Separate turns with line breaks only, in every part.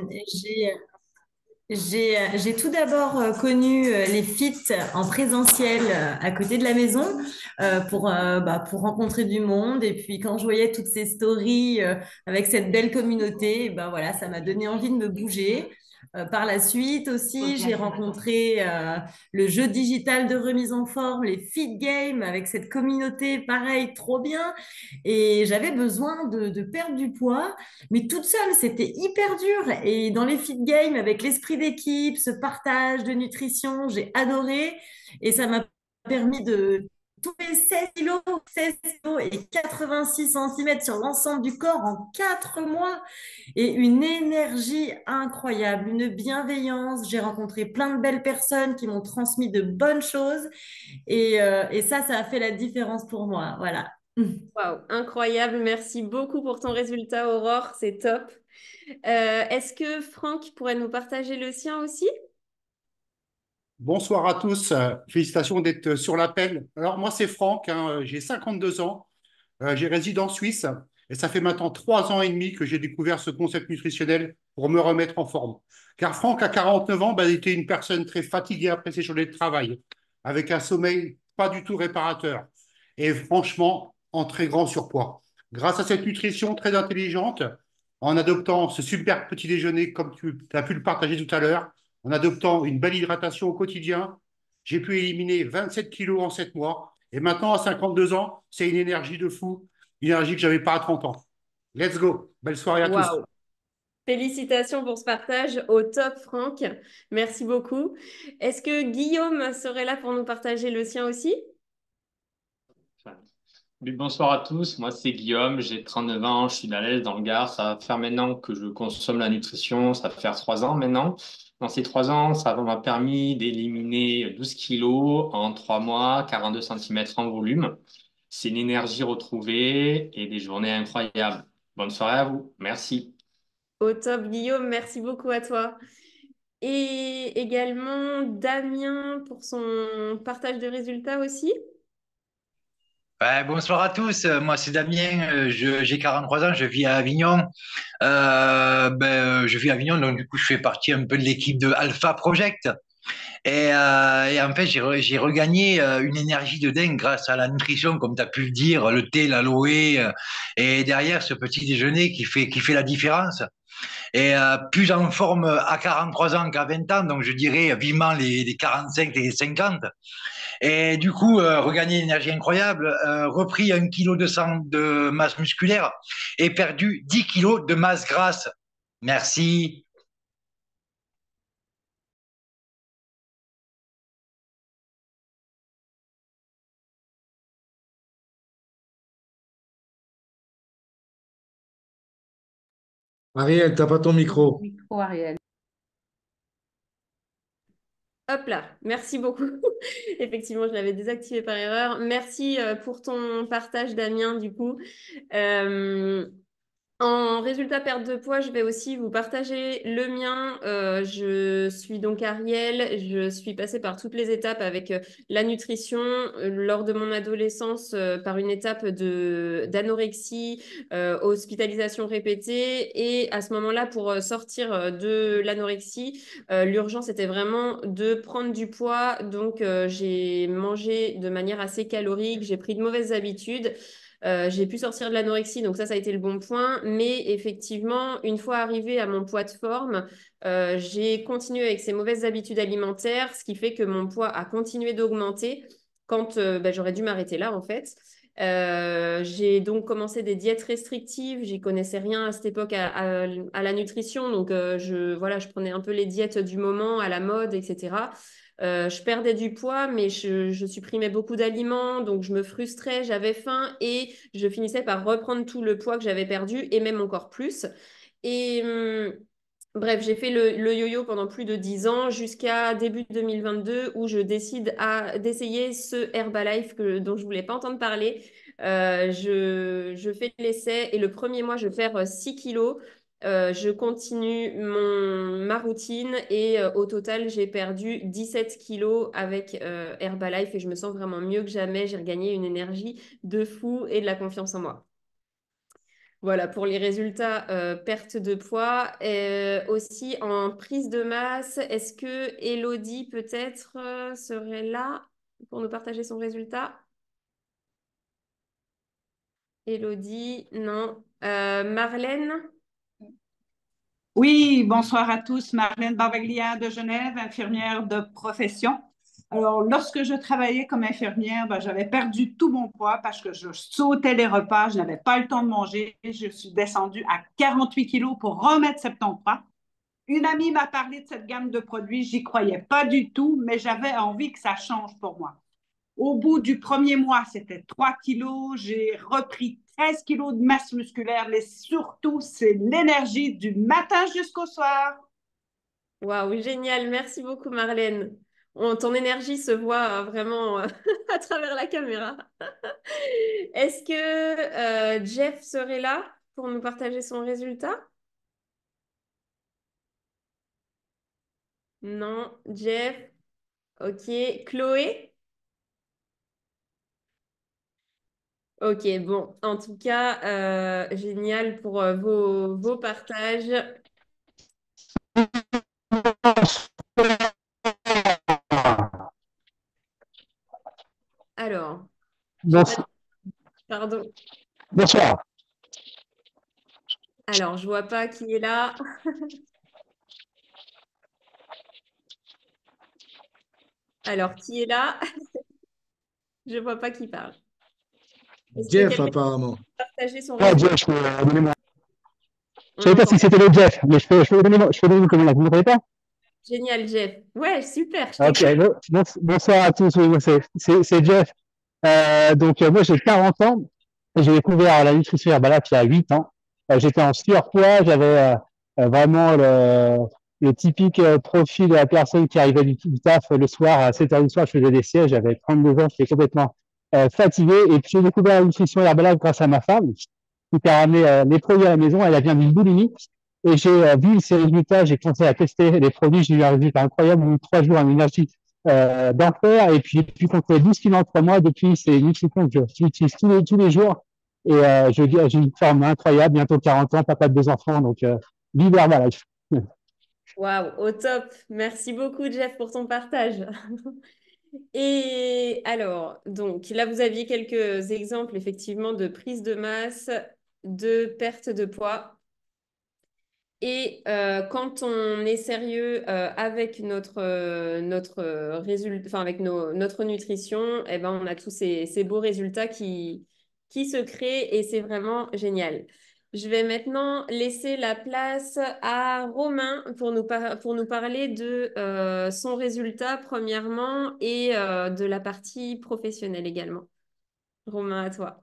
J'ai j'ai tout d'abord connu les feats en présentiel à côté de la maison pour rencontrer du monde. Et puis quand je voyais toutes ces stories avec cette belle communauté, ben voilà, ça m'a donné envie de me bouger. Par la suite aussi, j'ai rencontré le jeu digital de remise en forme, les feed games avec cette communauté, pareil, trop bien. Et j'avais besoin de perdre du poids. Mais toute seule, c'était hyper dur. Et dans les fit games, avec l'esprit d'équipe, ce partage de nutrition, j'ai adoré. Et ça m'a permis de tomber 16 kilos et 86 centimètres sur l'ensemble du corps en 4 mois. Et une énergie incroyable, une bienveillance. J'ai rencontré plein de belles personnes qui m'ont transmis de bonnes choses. Et ça a fait la différence pour moi. Voilà.
Waouh, incroyable. Merci beaucoup pour ton résultat, Aurore. C'est top. Est-ce que Franck pourrait nous partager le sien aussi?
Bonsoir à tous. Félicitations d'être sur l'appel. Alors, moi, c'est Franck, hein, j'ai 52 ans. J'ai réside en Suisse et ça fait maintenant 3 ans et demi que j'ai découvert ce concept nutritionnel pour me remettre en forme. Car Franck, à 49 ans, il était une personne très fatiguée après ses journées de travail, avec un sommeil pas du tout réparateur et franchement en très grand surpoids. Grâce à cette nutrition très intelligente, en adoptant ce super petit déjeuner comme tu as pu le partager tout à l'heure, en adoptant une belle hydratation au quotidien, j'ai pu éliminer 27 kilos en 7 mois. Et maintenant, à 52 ans, c'est une énergie de fou, une énergie que je n'avais pas à 30 ans. Let's go. Belle soirée à tous.
Waouh. Félicitations pour ce partage au top, Franck. Merci beaucoup. Est-ce que Guillaume serait là pour nous partager le sien aussi?
Oui, bonsoir à tous, moi c'est Guillaume, j'ai 39 ans, je suis d'Alès dans le Gard. Ça va faire maintenant que je consomme la nutrition, ça va faire 3 ans maintenant. Dans ces 3 ans, ça m'a permis d'éliminer 12 kilos en 3 mois, 42 centimètres en volume. C'est une énergie retrouvée et des journées incroyables. Bonne soirée à vous, merci.
Au top, Guillaume. Merci beaucoup à toi. Et également Damien pour son partage de résultats aussi.
Ouais, bonsoir à tous. Moi, c'est Damien. J'ai 43 ans. Je vis à Avignon. Je vis à Avignon, donc du coup, je fais partie un peu de l'équipe de Alpha Project. Et en fait, j'ai regagné une énergie de dingue grâce à la nutrition, comme tu as pu le dire, le thé, l'aloe, et derrière ce petit déjeuner qui fait la différence. Et plus en forme à 43 ans qu'à 20 ans, donc je dirais vivement les 45 et les 50. Et du coup, regagner une énergie incroyable, repris 1 kilo de sang de masse musculaire et perdu 10 kilos de masse grasse. Merci.
Ariel, t'as pas ton micro.
Hop là, merci beaucoup. Effectivement, je l'avais désactivé par erreur. Merci pour ton partage, Damien, du coup. Euh, En résultat perte de poids, je vais aussi vous partager le mien. Je suis donc Ariel. Je suis passée par toutes les étapes avec la nutrition lors de mon adolescence, par une étape de d'anorexie, hospitalisation répétée. Et à ce moment-là, pour sortir de l'anorexie, l'urgence était vraiment de prendre du poids. Donc, j'ai mangé de manière assez calorique. J'ai pris de mauvaises habitudes. J'ai pu sortir de l'anorexie, donc ça a été le bon point. Mais effectivement, une fois arrivée à mon poids de forme, j'ai continué avec ces mauvaises habitudes alimentaires, ce qui fait que mon poids a continué d'augmenter quand j'aurais dû m'arrêter là, en fait. J'ai donc commencé des diètes restrictives. J'y connaissais rien à cette époque à la nutrition. Donc, voilà, je prenais un peu les diètes du moment, à la mode, etc. Je perdais du poids, mais je supprimais beaucoup d'aliments, donc je me frustrais, j'avais faim et je finissais par reprendre tout le poids que j'avais perdu et même encore plus. Et bref, j'ai fait le yo-yo pendant plus de 10 ans jusqu'à début 2022 où je décide d'essayer ce Herbalife dont je voulais pas entendre parler. Je fais l'essai et le premier mois, je perds 6 kilos. Je continue ma routine et au total, j'ai perdu 17 kilos avec Herbalife et je me sens vraiment mieux que jamais. J'ai regagné une énergie de fou et de la confiance en moi. Voilà, pour les résultats, perte de poids. Aussi en prise de masse, est-ce que Elodie peut-être serait là pour nous partager son résultat? Elodie, non. Marlène?
Oui, bonsoir à tous. Marlène Bavaglia de Genève, infirmière de profession. Alors, lorsque je travaillais comme infirmière, ben, j'avais perdu tout mon poids parce que je sautais les repas, je n'avais pas le temps de manger. Je suis descendue à 48 kilos pour remettre 70 poids. Une amie m'a parlé de cette gamme de produits, j'y croyais pas du tout, mais j'avais envie que ça change pour moi. Au bout du premier mois, c'était 3 kilos. J'ai repris 13 kilos de masse musculaire, mais surtout, c'est l'énergie du matin jusqu'au soir.
Waouh, génial. Merci beaucoup, Marlène. Ton énergie se voit vraiment à travers la caméra. Est-ce que Jeff serait là pour nous partager son résultat? Non, Jeff. Ok. Chloé? Ok, bon. En tout cas, génial pour vos partages. Alors, j'ai pas...
Bonsoir.
Pardon.
Bonsoir.
Alors, je vois pas qui est là. Alors, qui est là? Je vois pas qui parle. Est-ce qu'il y a
Jeff,
quelqu'un qui
apparemment.
a partagé son
Ouais,
résultat?
Jeff, donnez-moi.
On
Je savais pas
n'entend
si
pas.
c'était le Jeff, mais je peux donner comment là. Vous ne m'entendez pas?
Génial, Jeff. Ouais, super, je
Ok,
t'écoute.
bonsoir à tous. Oui, moi, c'est Jeff. Moi, j'ai 40 ans et j'ai découvert la nutrition Herbalife il y a 8 ans. J'étais en surpoids, j'avais vraiment le typique profil de la personne qui arrivait du taf le soir, à 7 heures du soir, je faisais des sièges, j'avais 32 ans, j'étais complètement fatigué. Et puis, j'ai découvert la nutrition Herbalife grâce à ma femme qui a ramené les produits à la maison. Elle vient d'une boulimie. Et j'ai vu ces résultats, j'ai commencé à tester les produits, j'ai eu un résultat incroyable, en 3 jours, une énergie d'enfer. Et puis, j'ai pu contrôler 12 kilos en 3 mois. Depuis, c'est une nutrition que j'utilise tous les jours. Et j'ai une forme incroyable, bientôt 40 ans, papa de 2 enfants. Donc, vive Herbalife.
Waouh, au top. Merci beaucoup, Jeff, pour ton partage. Et alors, donc là, vous aviez quelques exemples, effectivement, de prise de masse, de perte de poids. Et quand on est sérieux avec notre résultat, enfin avec notre nutrition, eh ben, on a tous ces beaux résultats qui se créent et c'est vraiment génial. Je vais maintenant laisser la place à Romain pour nous parler de son résultat premièrement et de la partie professionnelle également. Romain, à toi.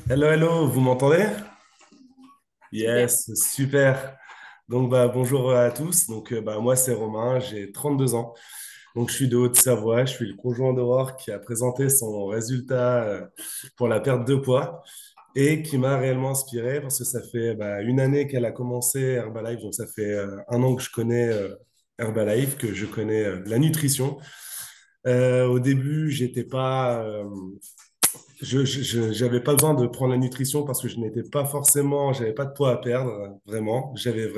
Hello, hello, vous m'entendez?
Super.
Yes, super. Donc, bonjour à tous. Moi, c'est Romain, j'ai 32 ans. Donc, je suis de Haute-Savoie. Je suis le conjoint d'Aurore qui a présenté son résultat pour la perte de poids et qui m'a réellement inspiré parce que ça fait une année qu'elle a commencé Herbalife. Donc, ça fait 1 an que je connais Herbalife, que je connais la nutrition. Au début, j'étais pas j'avais pas besoin de prendre la nutrition parce que je n'étais pas forcément, j'avais pas de poids à perdre, vraiment. J'avais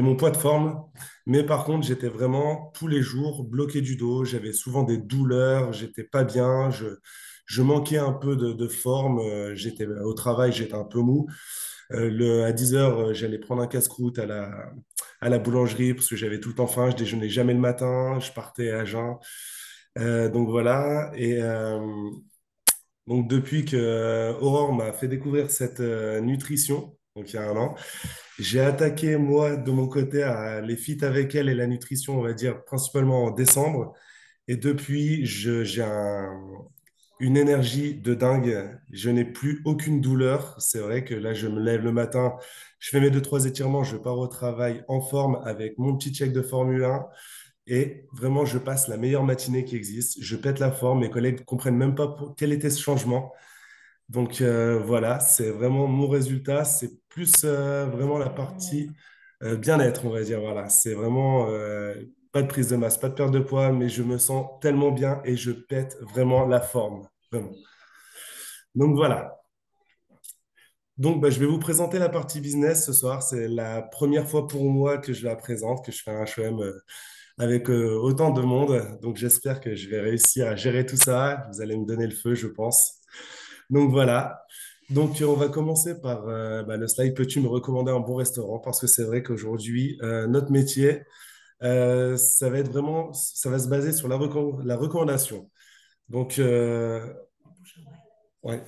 mon poids de forme, mais par contre, j'étais vraiment tous les jours bloqué du dos. J'avais souvent des douleurs, j'étais pas bien, je manquais un peu de forme. J'étais au travail, j'étais un peu mou. À 10 heures, j'allais prendre un casse-croûte à la boulangerie parce que j'avais tout le temps faim. Je déjeunais jamais le matin, je partais à jeun. Donc voilà. Donc, depuis que Aurore m'a fait découvrir cette nutrition, donc il y a 1 an, j'ai attaqué moi de mon côté à les feats avec elle et la nutrition, on va dire principalement en décembre. Et depuis, une énergie de dingue. Je n'ai plus aucune douleur. C'est vrai que là, je me lève le matin, je fais mes 2, 3 étirements, je pars au travail en forme avec mon petit check de Formule 1. Et vraiment, je passe la meilleure matinée qui existe. Je pète la forme. Mes collègues ne comprennent même pas quel était ce changement. Donc voilà, c'est vraiment mon résultat. C'est plus vraiment la partie bien-être, on va dire. Voilà, c'est vraiment pas de prise de masse, pas de perte de poids, mais je me sens tellement bien et je pète vraiment la forme. Vraiment. Donc voilà. Donc, bah, je vais vous présenter la partie business ce soir. C'est la première fois pour moi que je la présente, que je fais un HEM avec autant de monde. Donc, j'espère que je vais réussir à gérer tout ça. Vous allez me donner le feu, je pense. Donc, voilà. Donc, on va commencer par bah, le slide. Peux-tu me recommander un bon restaurant? Parce que c'est vrai qu'aujourd'hui, notre métier, ça va être vraiment, ça va se baser sur la recommandation. Donc, ouais,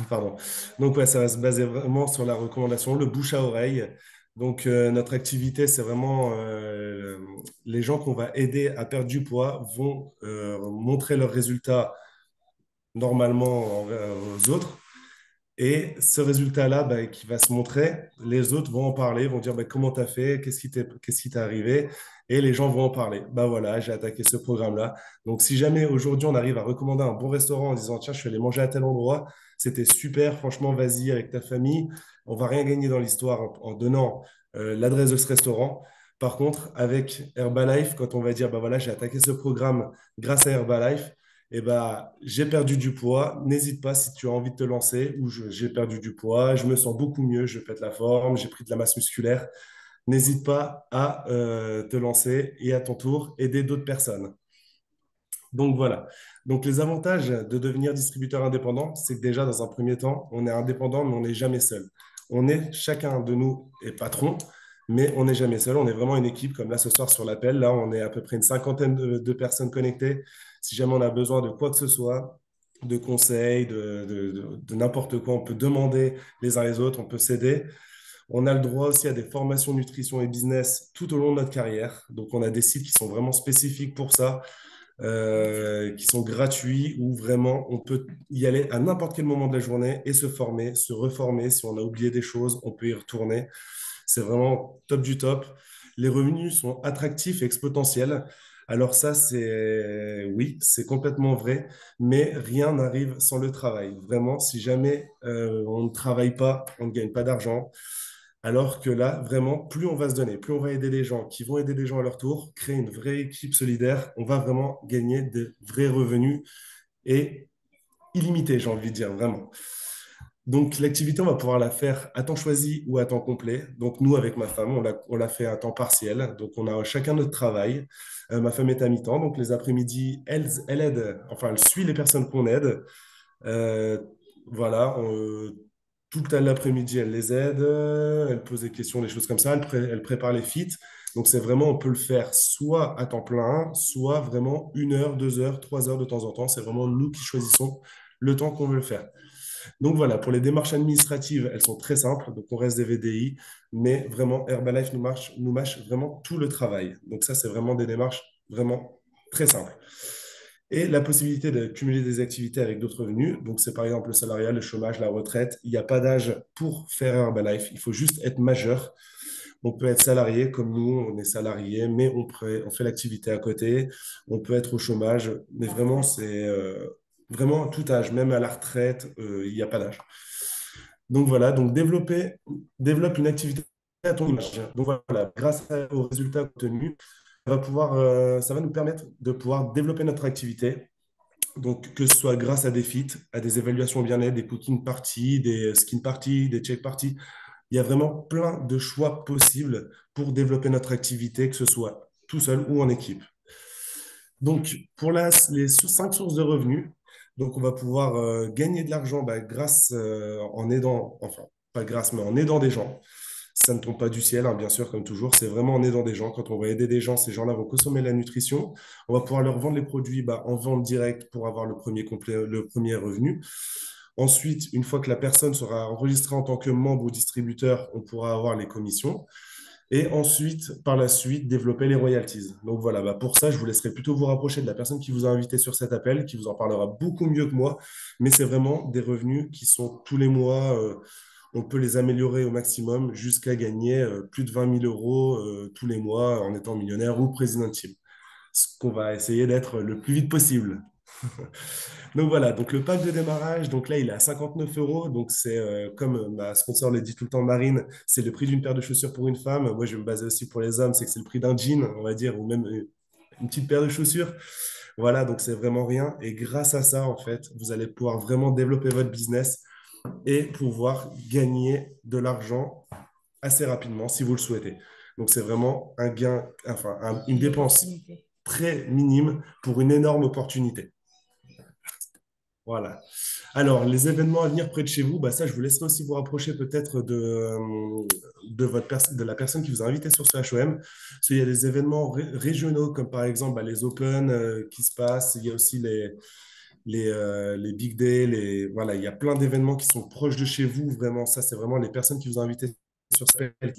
pardon. Donc, ouais, ça va se baser vraiment sur la recommandation, le bouche à oreille. Donc, notre activité, c'est vraiment les gens qu'on va aider à perdre du poids vont montrer leurs résultats normalement aux autres. Et ce résultat-là, bah, qui va se montrer, les autres vont en parler, vont dire bah, comment tu as fait, qu'est-ce qui t'est arrivé, et les gens vont en parler. Bah voilà, j'ai attaqué ce programme-là. Donc, si jamais aujourd'hui on arrive à recommander un bon restaurant en disant tiens, je suis allé manger à tel endroit, c'était super, franchement, vas-y avec ta famille, on va rien gagner dans l'histoire en donnant l'adresse de ce restaurant. Par contre, avec Herbalife, quand on va dire bah voilà, j'ai attaqué ce programme grâce à Herbalife, eh ben, j'ai perdu du poids. N'hésite pas si tu as envie de te lancer ou j'ai perdu du poids, je me sens beaucoup mieux, je pète la forme, j'ai pris de la masse musculaire. N'hésite pas à te lancer et à ton tour aider d'autres personnes. Donc voilà. Donc les avantages de devenir distributeur indépendant, c'est que déjà dans un premier temps, on est indépendant, mais on n'est jamais seul. On est chacun de nous est patron, mais on n'est jamais seul. On est vraiment une équipe, comme là ce soir sur l'appel. Là, on est à peu près une cinquantaine de personnes connectées. Si jamais on a besoin de quoi que ce soit, de conseils, de n'importe quoi, on peut demander les uns les autres, on peut s'aider. On a le droit aussi à des formations nutrition et business tout au long de notre carrière. Donc, on a des sites qui sont vraiment spécifiques pour ça, qui sont gratuits, où vraiment on peut y aller à n'importe quel moment de la journée et se former, se reformer. Si on a oublié des choses, on peut y retourner. C'est vraiment top du top. Les revenus sont attractifs et exponentiels. Alors ça, oui, c'est complètement vrai, mais rien n'arrive sans le travail. Vraiment, si jamais on ne travaille pas, on ne gagne pas d'argent. Alors que là, vraiment, plus on va se donner, plus on va aider les gens qui vont aider les gens à leur tour, créer une vraie équipe solidaire, on va vraiment gagner de vrais revenus et illimités, j'ai envie de dire, vraiment. Donc, l'activité, on va pouvoir la faire à temps choisi ou à temps complet. Donc, nous, avec ma femme, on l'a fait à temps partiel. Donc, on a chacun notre travail. Ma femme est à mi-temps. Donc, les après-midi, elle aide, enfin, elle suit les personnes qu'on aide. Euh, voilà, tout l'après-midi, elle les aide, elle pose des questions, des choses comme ça, elle prépare les feats. Donc, c'est vraiment, on peut le faire soit à temps plein, soit vraiment 1 heure, 2 heures, 3 heures de temps en temps. C'est vraiment nous qui choisissons le temps qu'on veut le faire. Donc voilà, pour les démarches administratives, elles sont très simples. Donc on reste des VDI, mais vraiment, Herbalife nous mâche vraiment tout le travail. Donc ça, c'est vraiment des démarches vraiment très simples. Et la possibilité de cumuler des activités avec d'autres revenus. Donc c'est par exemple le salariat, le chômage, la retraite. Il n'y a pas d'âge pour faire Herbalife. Il faut juste être majeur. On peut être salarié comme nous, on est salarié, mais on fait l'activité à côté. On peut être au chômage, mais vraiment, c'est vraiment tout âge, même à la retraite, il n'y a pas d'âge. Donc voilà, donc développe une activité à ton image. Donc voilà, grâce aux résultats obtenus, ça va nous permettre de pouvoir développer notre activité. Donc, que ce soit grâce à des feats, à des évaluations bien-être, des cooking parties, des skin parties, des check parties, il y a vraiment plein de choix possibles pour développer notre activité, que ce soit tout seul ou en équipe. Donc, pour les 5 sources de revenus, donc on va pouvoir gagner de l'argent grâce en aidant, enfin, pas grâce, mais en aidant des gens. Ça ne tombe pas du ciel, hein, bien sûr, comme toujours. C'est vraiment en aidant des gens. Quand on va aider des gens, ces gens-là vont consommer la nutrition. On va pouvoir leur vendre les produits en vente directe pour avoir le premier revenu. Ensuite, une fois que la personne sera enregistrée en tant que membre ou distributeur, on pourra avoir les commissions. Et ensuite, par la suite, développer les royalties. Donc voilà, pour ça, je vous laisserai plutôt vous rapprocher de la personne qui vous a invité sur cet appel, qui vous en parlera beaucoup mieux que moi. Mais c'est vraiment des revenus qui sont tous les mois. On peut les améliorer au maximum jusqu'à gagner plus de 20 000 euros tous les mois en étant millionnaire ou président de team. Ce qu'on va essayer d'être le plus vite possible. Donc voilà, donc le pack de démarrage, donc là il est à 59 euros, donc c'est comme ma sponsor le dit tout le temps, Marine, c'est le prix d'une paire de chaussures pour une femme. Moi je vais me baser aussi pour les hommes, c'est que c'est le prix d'un jean, on va dire, ou même une petite paire de chaussures. Voilà, donc c'est vraiment rien. Et grâce à ça, en fait, vous allez pouvoir vraiment développer votre business et pouvoir gagner de l'argent assez rapidement si vous le souhaitez. Donc c'est vraiment un gain, enfin une dépense très minime pour une énorme opportunité. Voilà. Alors, les événements à venir près de chez vous, bah ça, je vous laisserai aussi vous rapprocher peut-être de la personne qui vous a invité sur ce HOM. Parce qu'il y a des événements régionaux, comme par exemple bah, les Open qui se passent. Il y a aussi les Big Day. Voilà, il y a plein d'événements qui sont proches de chez vous. Vraiment, ça, c'est vraiment les personnes qui vous ont invité sur ce appel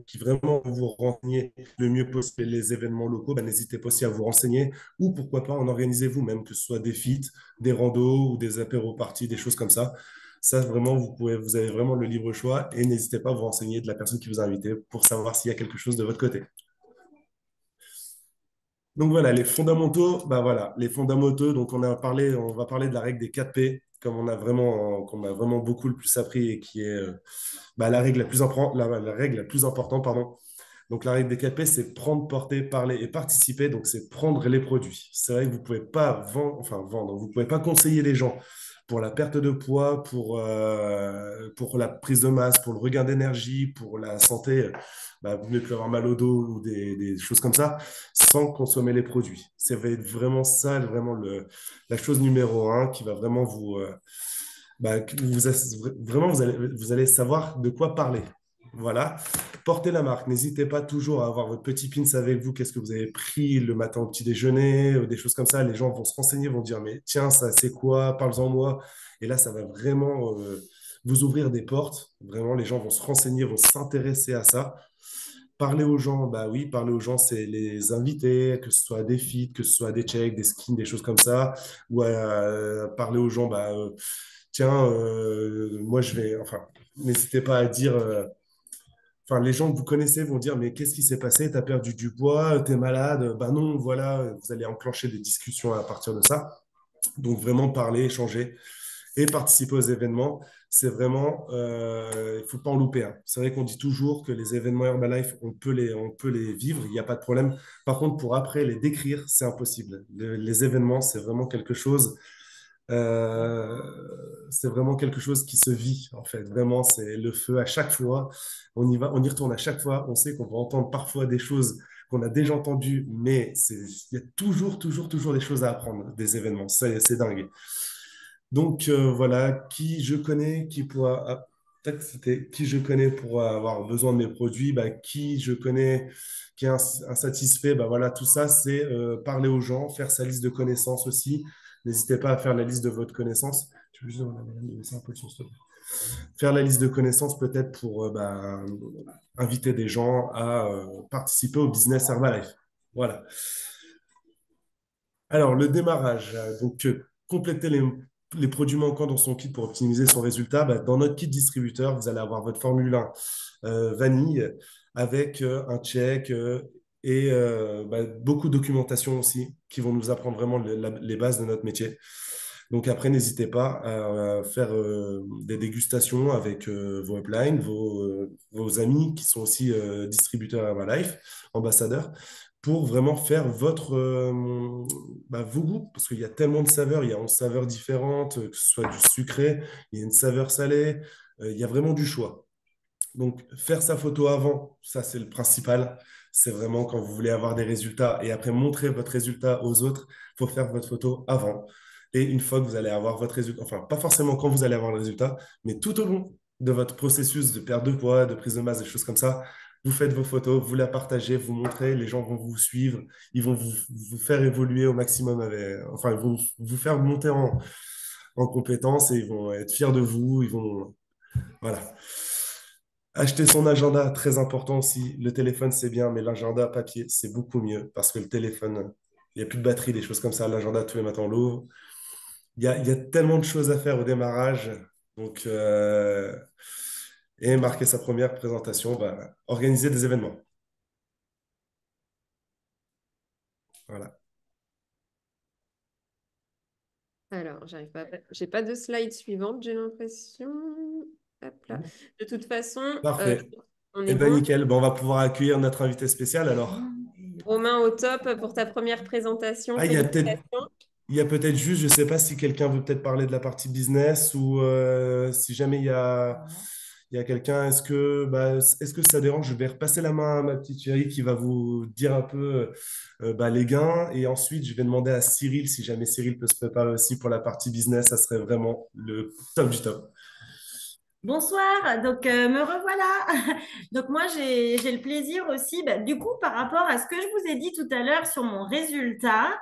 qui vraiment vont vous renseigner le mieux possible les événements locaux, bah, n'hésitez pas aussi à vous renseigner ou pourquoi pas en organiser vous-même, que ce soit des feats, des randos ou des apéros-parties, des choses comme ça. Ça, vraiment, vous avez vraiment le libre choix et n'hésitez pas à vous renseigner de la personne qui vous a invité pour savoir s'il y a quelque chose de votre côté. Donc voilà, les fondamentaux, bah voilà, les fondamentaux, donc on va parler de la règle des 4 P, comme qu'on a vraiment beaucoup le plus appris et qui est bah, la règle la plus importante, pardon. Donc la règle des 4 P, c'est prendre, porter, parler et participer. Donc c'est prendre les produits. C'est vrai que vous ne pouvez pas vendre, vous ne pouvez pas conseiller les gens pour la perte de poids, pour la prise de masse, pour le regain d'énergie, pour la santé, bah, vous ne plus avoir mal au dos ou des choses comme ça, sans consommer les produits. Ça va être vraiment ça, vraiment la chose numéro un qui va vraiment vraiment vous allez savoir de quoi parler. Voilà. Portez la marque. N'hésitez pas toujours à avoir votre petit pins avec vous. Qu'est-ce que vous avez pris le matin au petit déjeuner, des choses comme ça. Les gens vont se renseigner, vont dire, mais tiens, ça c'est quoi? Parle-en moi. Et là, ça va vraiment vous ouvrir des portes. Vraiment, les gens vont se renseigner, vont s'intéresser à ça. Parler aux gens, bah oui, parler aux gens, c'est les inviter, que ce soit des feats, que ce soit des checks, des skins, des choses comme ça. Ou parler aux gens, bah, tiens, moi je vais, enfin, n'hésitez pas à dire, enfin, les gens que vous connaissez vont dire, mais qu'est-ce qui s'est passé? Tu as perdu du poids, tu es malade? Ben non, voilà, vous allez enclencher des discussions à partir de ça. Donc vraiment parler, échanger et participer aux événements, c'est vraiment, il ne faut pas en louper un. C'est vrai qu'on dit toujours que les événements Herbalife, on peut les vivre, il n'y a pas de problème. Par contre, pour après les décrire, c'est impossible. Les événements, euh, c'est vraiment quelque chose qui se vit, en fait. Vraiment, c'est le feu à chaque fois. On y retourne à chaque fois. On sait qu'on va entendre parfois des choses qu'on a déjà entendues, mais il y a toujours des choses à apprendre des événements. C'est dingue. Donc voilà, qui je connais qui pourra, tac, c'était qui je connais pour avoir besoin de mes produits, bah, qui je connais qui est insatisfait, bah voilà, tout ça, c'est parler aux gens, faire sa liste de connaissances aussi. N'hésitez pas à faire la liste de votre connaissance. Je peux juste demander à madame de laisser un peu de son stop. Faire la liste de connaissances peut-être pour bah, inviter des gens à participer au business Herbalife. Voilà. Alors, le démarrage. Donc, compléter les produits manquants dans son kit pour optimiser son résultat. Bah, dans notre kit distributeur, vous allez avoir votre Formule 1 vanille avec un check et bah, beaucoup de documentation aussi qui vont nous apprendre vraiment les bases de notre métier. Donc après, n'hésitez pas à faire des dégustations avec vos uplines, vos amis qui sont aussi distributeurs Herbalife, ambassadeurs, pour vraiment faire vos goûts, parce qu'il y a tellement de saveurs, il y a 11 saveurs différentes, que ce soit du sucré, il y a une saveur salée, il y a vraiment du choix. Donc, faire sa photo avant, ça c'est le principal. C'est vraiment quand vous voulez avoir des résultats et après montrer votre résultat aux autres, il faut faire votre photo avant. Et une fois que vous allez avoir votre résultat, enfin, pas forcément quand vous allez avoir le résultat, mais tout au long de votre processus de perte de poids, de prise de masse, des choses comme ça, vous faites vos photos, vous la partagez, vous montrez, les gens vont vous suivre, ils vont vous faire évoluer au maximum, enfin, ils vont vous faire monter en compétences et ils vont être fiers de vous, voilà. Acheter son agenda, très important aussi. Le téléphone, c'est bien, mais l'agenda papier, c'est beaucoup mieux parce que le téléphone, il n'y a plus de batterie, des choses comme ça. L'agenda, tous les matins, on l'ouvre. Il y a tellement de choses à faire au démarrage. Donc, et marquer sa première présentation, bah, organiser des événements. Voilà.
Alors, j'arrive pas. J'ai pas de slide suivante, j'ai l'impression. Hop là. De toute façon,
Parfait.
on
Eh
est
bien,
bon.
nickel. Bon, on va pouvoir accueillir notre invité spécial alors.
Romain, au top pour ta première présentation.
Ah,
Félicitations.
il y a peut-être juste, je ne sais pas si quelqu'un veut peut-être parler de la partie business ou si jamais il y a quelqu'un, est-ce que ça dérange? Je vais repasser la main à ma petite chérie qui va vous dire un peu les gains et ensuite je vais demander à Cyril si jamais Cyril peut se préparer aussi pour la partie business, ça serait vraiment le top du top.
Bonsoir, donc me revoilà. Donc moi j'ai le plaisir aussi, bah, du coup par rapport à ce que je vous ai dit tout à l'heure sur mon résultat,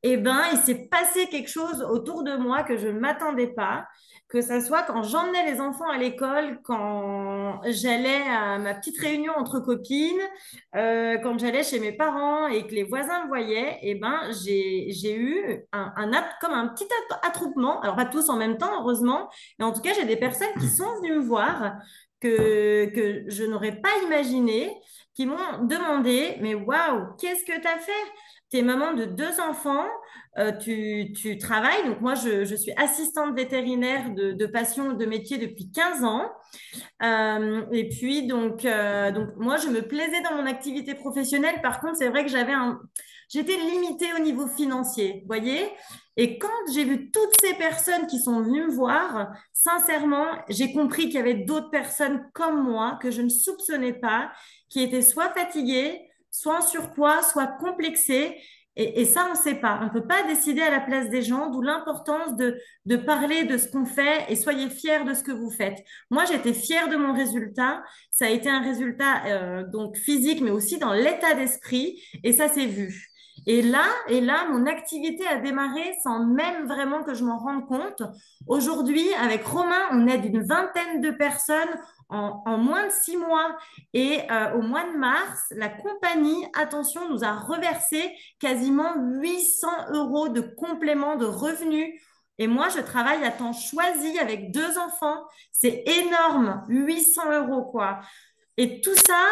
eh ben, il s'est passé quelque chose autour de moi que je ne m'attendais pas, que ça soit quand j'emmenais les enfants à l'école, quand j'allais à ma petite réunion entre copines, quand j'allais chez mes parents et que les voisins me voyaient, eh ben, j'ai eu comme un petit attroupement, alors pas tous en même temps, heureusement, mais en tout cas, j'ai des personnes qui sont venues me voir que je n'aurais pas imaginé, qui m'ont demandé, mais waouh, qu'est-ce que tu as fait? Tu es maman de 2 enfants, tu travailles. Donc, moi, je suis assistante vétérinaire de passion, de métier depuis 15 ans. Et puis, donc, moi, je me plaisais dans mon activité professionnelle. Par contre, c'est vrai que j'étais limitée au niveau financier, vous voyez? Et quand j'ai vu toutes ces personnes qui sont venues me voir, sincèrement, j'ai compris qu'il y avait d'autres personnes comme moi que je ne soupçonnais pas, qui étaient soit fatiguées, soit en surpoids, soit complexées. Et ça, on ne sait pas. On ne peut pas décider à la place des gens, d'où l'importance de parler de ce qu'on fait et soyez fiers de ce que vous faites. Moi, j'étais fière de mon résultat. Ça a été un résultat donc physique, mais aussi dans l'état d'esprit, et ça s'est vu. Et là, mon activité a démarré sans même vraiment que je m'en rende compte. Aujourd'hui, avec Romain, on aide une vingtaine de personnes en moins de 6 mois. Et au mois de mars, la compagnie, attention, nous a reversé quasiment 800 euros de complément de revenus. Et moi, je travaille à temps choisi avec 2 enfants. C'est énorme, 800 euros, quoi. Et tout ça,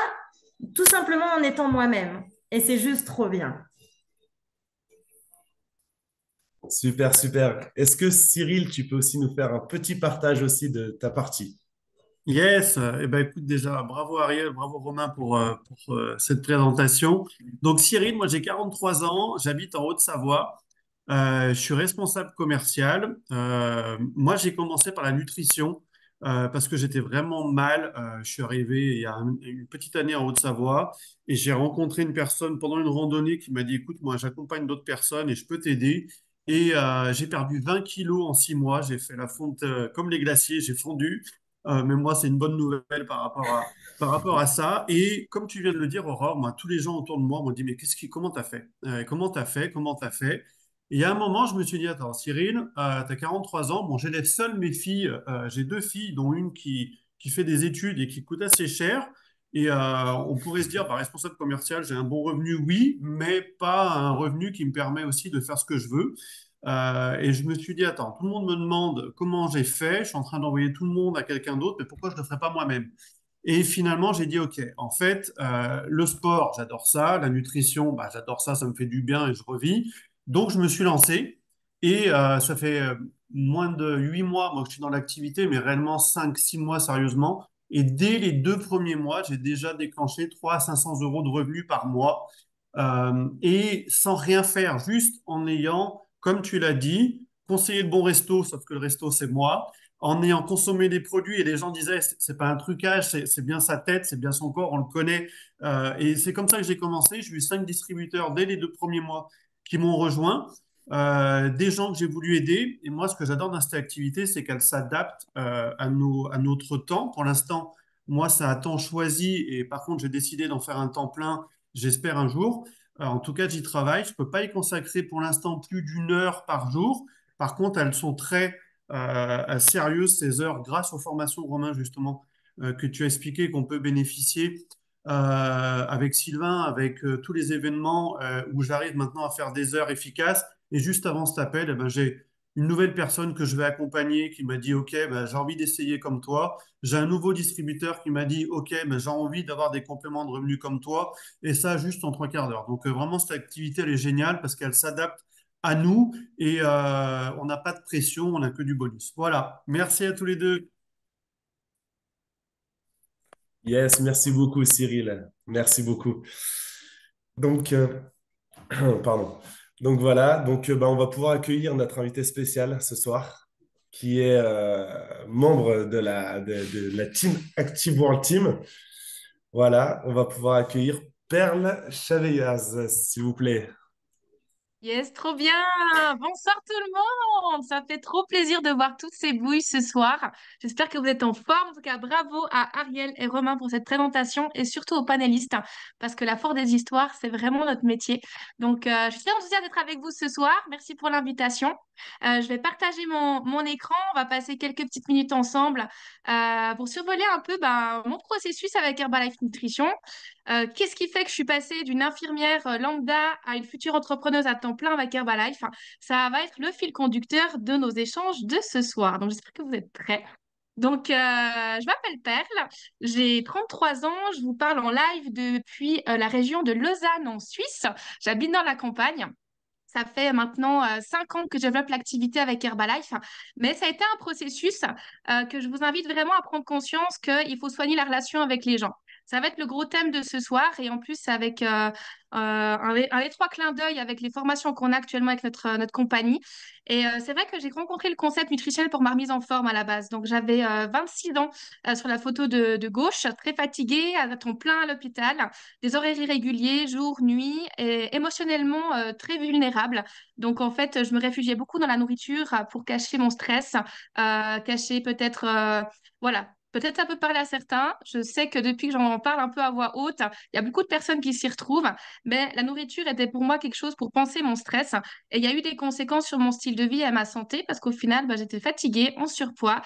tout simplement en étant moi-même. Et c'est juste trop bien.
Super, super. Est-ce que Cyril, tu peux aussi nous faire un petit partage aussi de ta partie?
Yes, eh ben écoute déjà, bravo Ariel, bravo Romain pour cette présentation. Donc Cyril, moi j'ai 43 ans, j'habite en Haute-Savoie. Je suis responsable commercial. Moi j'ai commencé par la nutrition parce que j'étais vraiment mal. Je suis arrivé il y a une petite année en Haute-Savoie et j'ai rencontré une personne pendant une randonnée qui m'a dit, écoute, moi j'accompagne d'autres personnes et je peux t'aider. Et j'ai perdu 20 kilos en 6 mois. J'ai fait la fonte comme les glaciers, j'ai fondu. Mais moi, c'est une bonne nouvelle par rapport à ça. Et comme tu viens de le dire, Aurore, moi, tous les gens autour de moi m'ont dit, mais comment t'as fait? Comment t'as fait? Comment t'as fait? Et il y a un moment, je me suis dit, attends, Cyril, t'as 43 ans. Bon, j'élève seul mes filles. J'ai 2 filles, dont une qui fait des études et qui coûte assez cher. Et on pourrait se dire, bah, responsable commercial, j'ai un bon revenu, oui, mais pas un revenu qui me permet aussi de faire ce que je veux. Et je me suis dit, attends, tout le monde me demande comment j'ai fait, je suis en train d'envoyer tout le monde à quelqu'un d'autre, mais pourquoi je ne le ferais pas moi-même? Et finalement, j'ai dit, OK, en fait, le sport, j'adore ça, la nutrition, bah, j'adore ça, ça me fait du bien et je revis. Donc, je me suis lancé et ça fait moins de 8 mois, moi, que je suis dans l'activité, mais réellement 5, 6 mois sérieusement. Et dès les 2 premiers mois, j'ai déjà déclenché 300 à 500 euros de revenus par mois et sans rien faire, juste en ayant, comme tu l'as dit, conseillé le bon resto, sauf que le resto, c'est moi, en ayant consommé des produits et les gens disaient, c'est pas un trucage, c'est bien sa tête, c'est bien son corps, on le connaît. Et c'est comme ça que j'ai commencé. J'ai eu 5 distributeurs dès les 2 premiers mois qui m'ont rejoint, des gens que j'ai voulu aider. Et moi, ce que j'adore dans cette activité, c'est qu'elle s'adapte à notre temps. Pour l'instant, moi, ça a temps choisi et par contre, j'ai décidé d'en faire un temps plein. J'espère un jour. En tout cas, j'y travaille. Je ne peux pas y consacrer pour l'instant plus d'1 heure par jour. Par contre, elles sont très sérieuses, ces heures, grâce aux formations, Romain, justement, que tu as expliqué, qu'on peut bénéficier avec Sylvain, avec tous les événements où j'arrive maintenant à faire des heures efficaces. Et juste avant cet appel, eh ben, j'ai une nouvelle personne que je vais accompagner qui m'a dit, OK, ben, j'ai envie d'essayer comme toi. J'ai un nouveau distributeur qui m'a dit, OK, ben, j'ai envie d'avoir des compléments de revenus comme toi. Et ça, juste en 3 quarts d'heure. Donc, vraiment, cette activité, elle est géniale parce qu'elle s'adapte à nous et on n'a pas de pression, on n'a que du bonus. Voilà. Merci à tous les deux.
Yes, merci beaucoup, Cyril. Merci beaucoup. Donc, pardon. Donc voilà, donc bah, on va pouvoir accueillir notre invité spécial ce soir, qui est membre de la team Active World Team. Voilà, on va pouvoir accueillir Perle Chaveillaz, s'il vous plaît.
Yes, trop bien! Bonsoir tout le monde! Ça fait trop plaisir de voir toutes ces bouilles ce soir. J'espère que vous êtes en forme. En tout cas, bravo à Ariel et Romain pour cette présentation et surtout aux panélistes parce que la force des histoires, c'est vraiment notre métier. Donc, je suis très enthousiaste d'être avec vous ce soir. Merci pour l'invitation. Je vais partager mon écran. On va passer quelques petites minutes ensemble pour survoler un peu mon processus avec Herbalife Nutrition. Qu'est-ce qui fait que je suis passée d'une infirmière lambda à une future entrepreneuse à temps plein avec Herbalife? Ça va être le fil conducteur de nos échanges de ce soir. Donc, j'espère que vous êtes prêts. Donc, je m'appelle Perle, j'ai 33 ans, je vous parle en live depuis la région de Lausanne en Suisse. J'habite dans la campagne. Ça fait maintenant 5 ans que je développe l'activité avec Herbalife, mais ça a été un processus que je vous invite vraiment à prendre conscience qu'il faut soigner la relation avec les gens. Ça va être le gros thème de ce soir et en plus avec un étroit clin d'œil avec les formations qu'on a actuellement avec notre compagnie. Et c'est vrai que j'ai rencontré le concept nutritionnel pour ma remise en forme à la base. Donc j'avais 26 ans sur la photo de gauche, très fatiguée, à temps plein à l'hôpital, des horaires irréguliers, jour, nuit, et émotionnellement très vulnérable. Donc en fait, je me réfugiais beaucoup dans la nourriture pour cacher mon stress, cacher peut-être, voilà. Peut-être ça peut parler à certains. Je sais que depuis que j'en parle un peu à voix haute, il y a beaucoup de personnes qui s'y retrouvent. Mais la nourriture était pour moi quelque chose pour penser mon stress. Et il y a eu des conséquences sur mon style de vie et à ma santé parce qu'au final, j'étais fatiguée, en surpoids,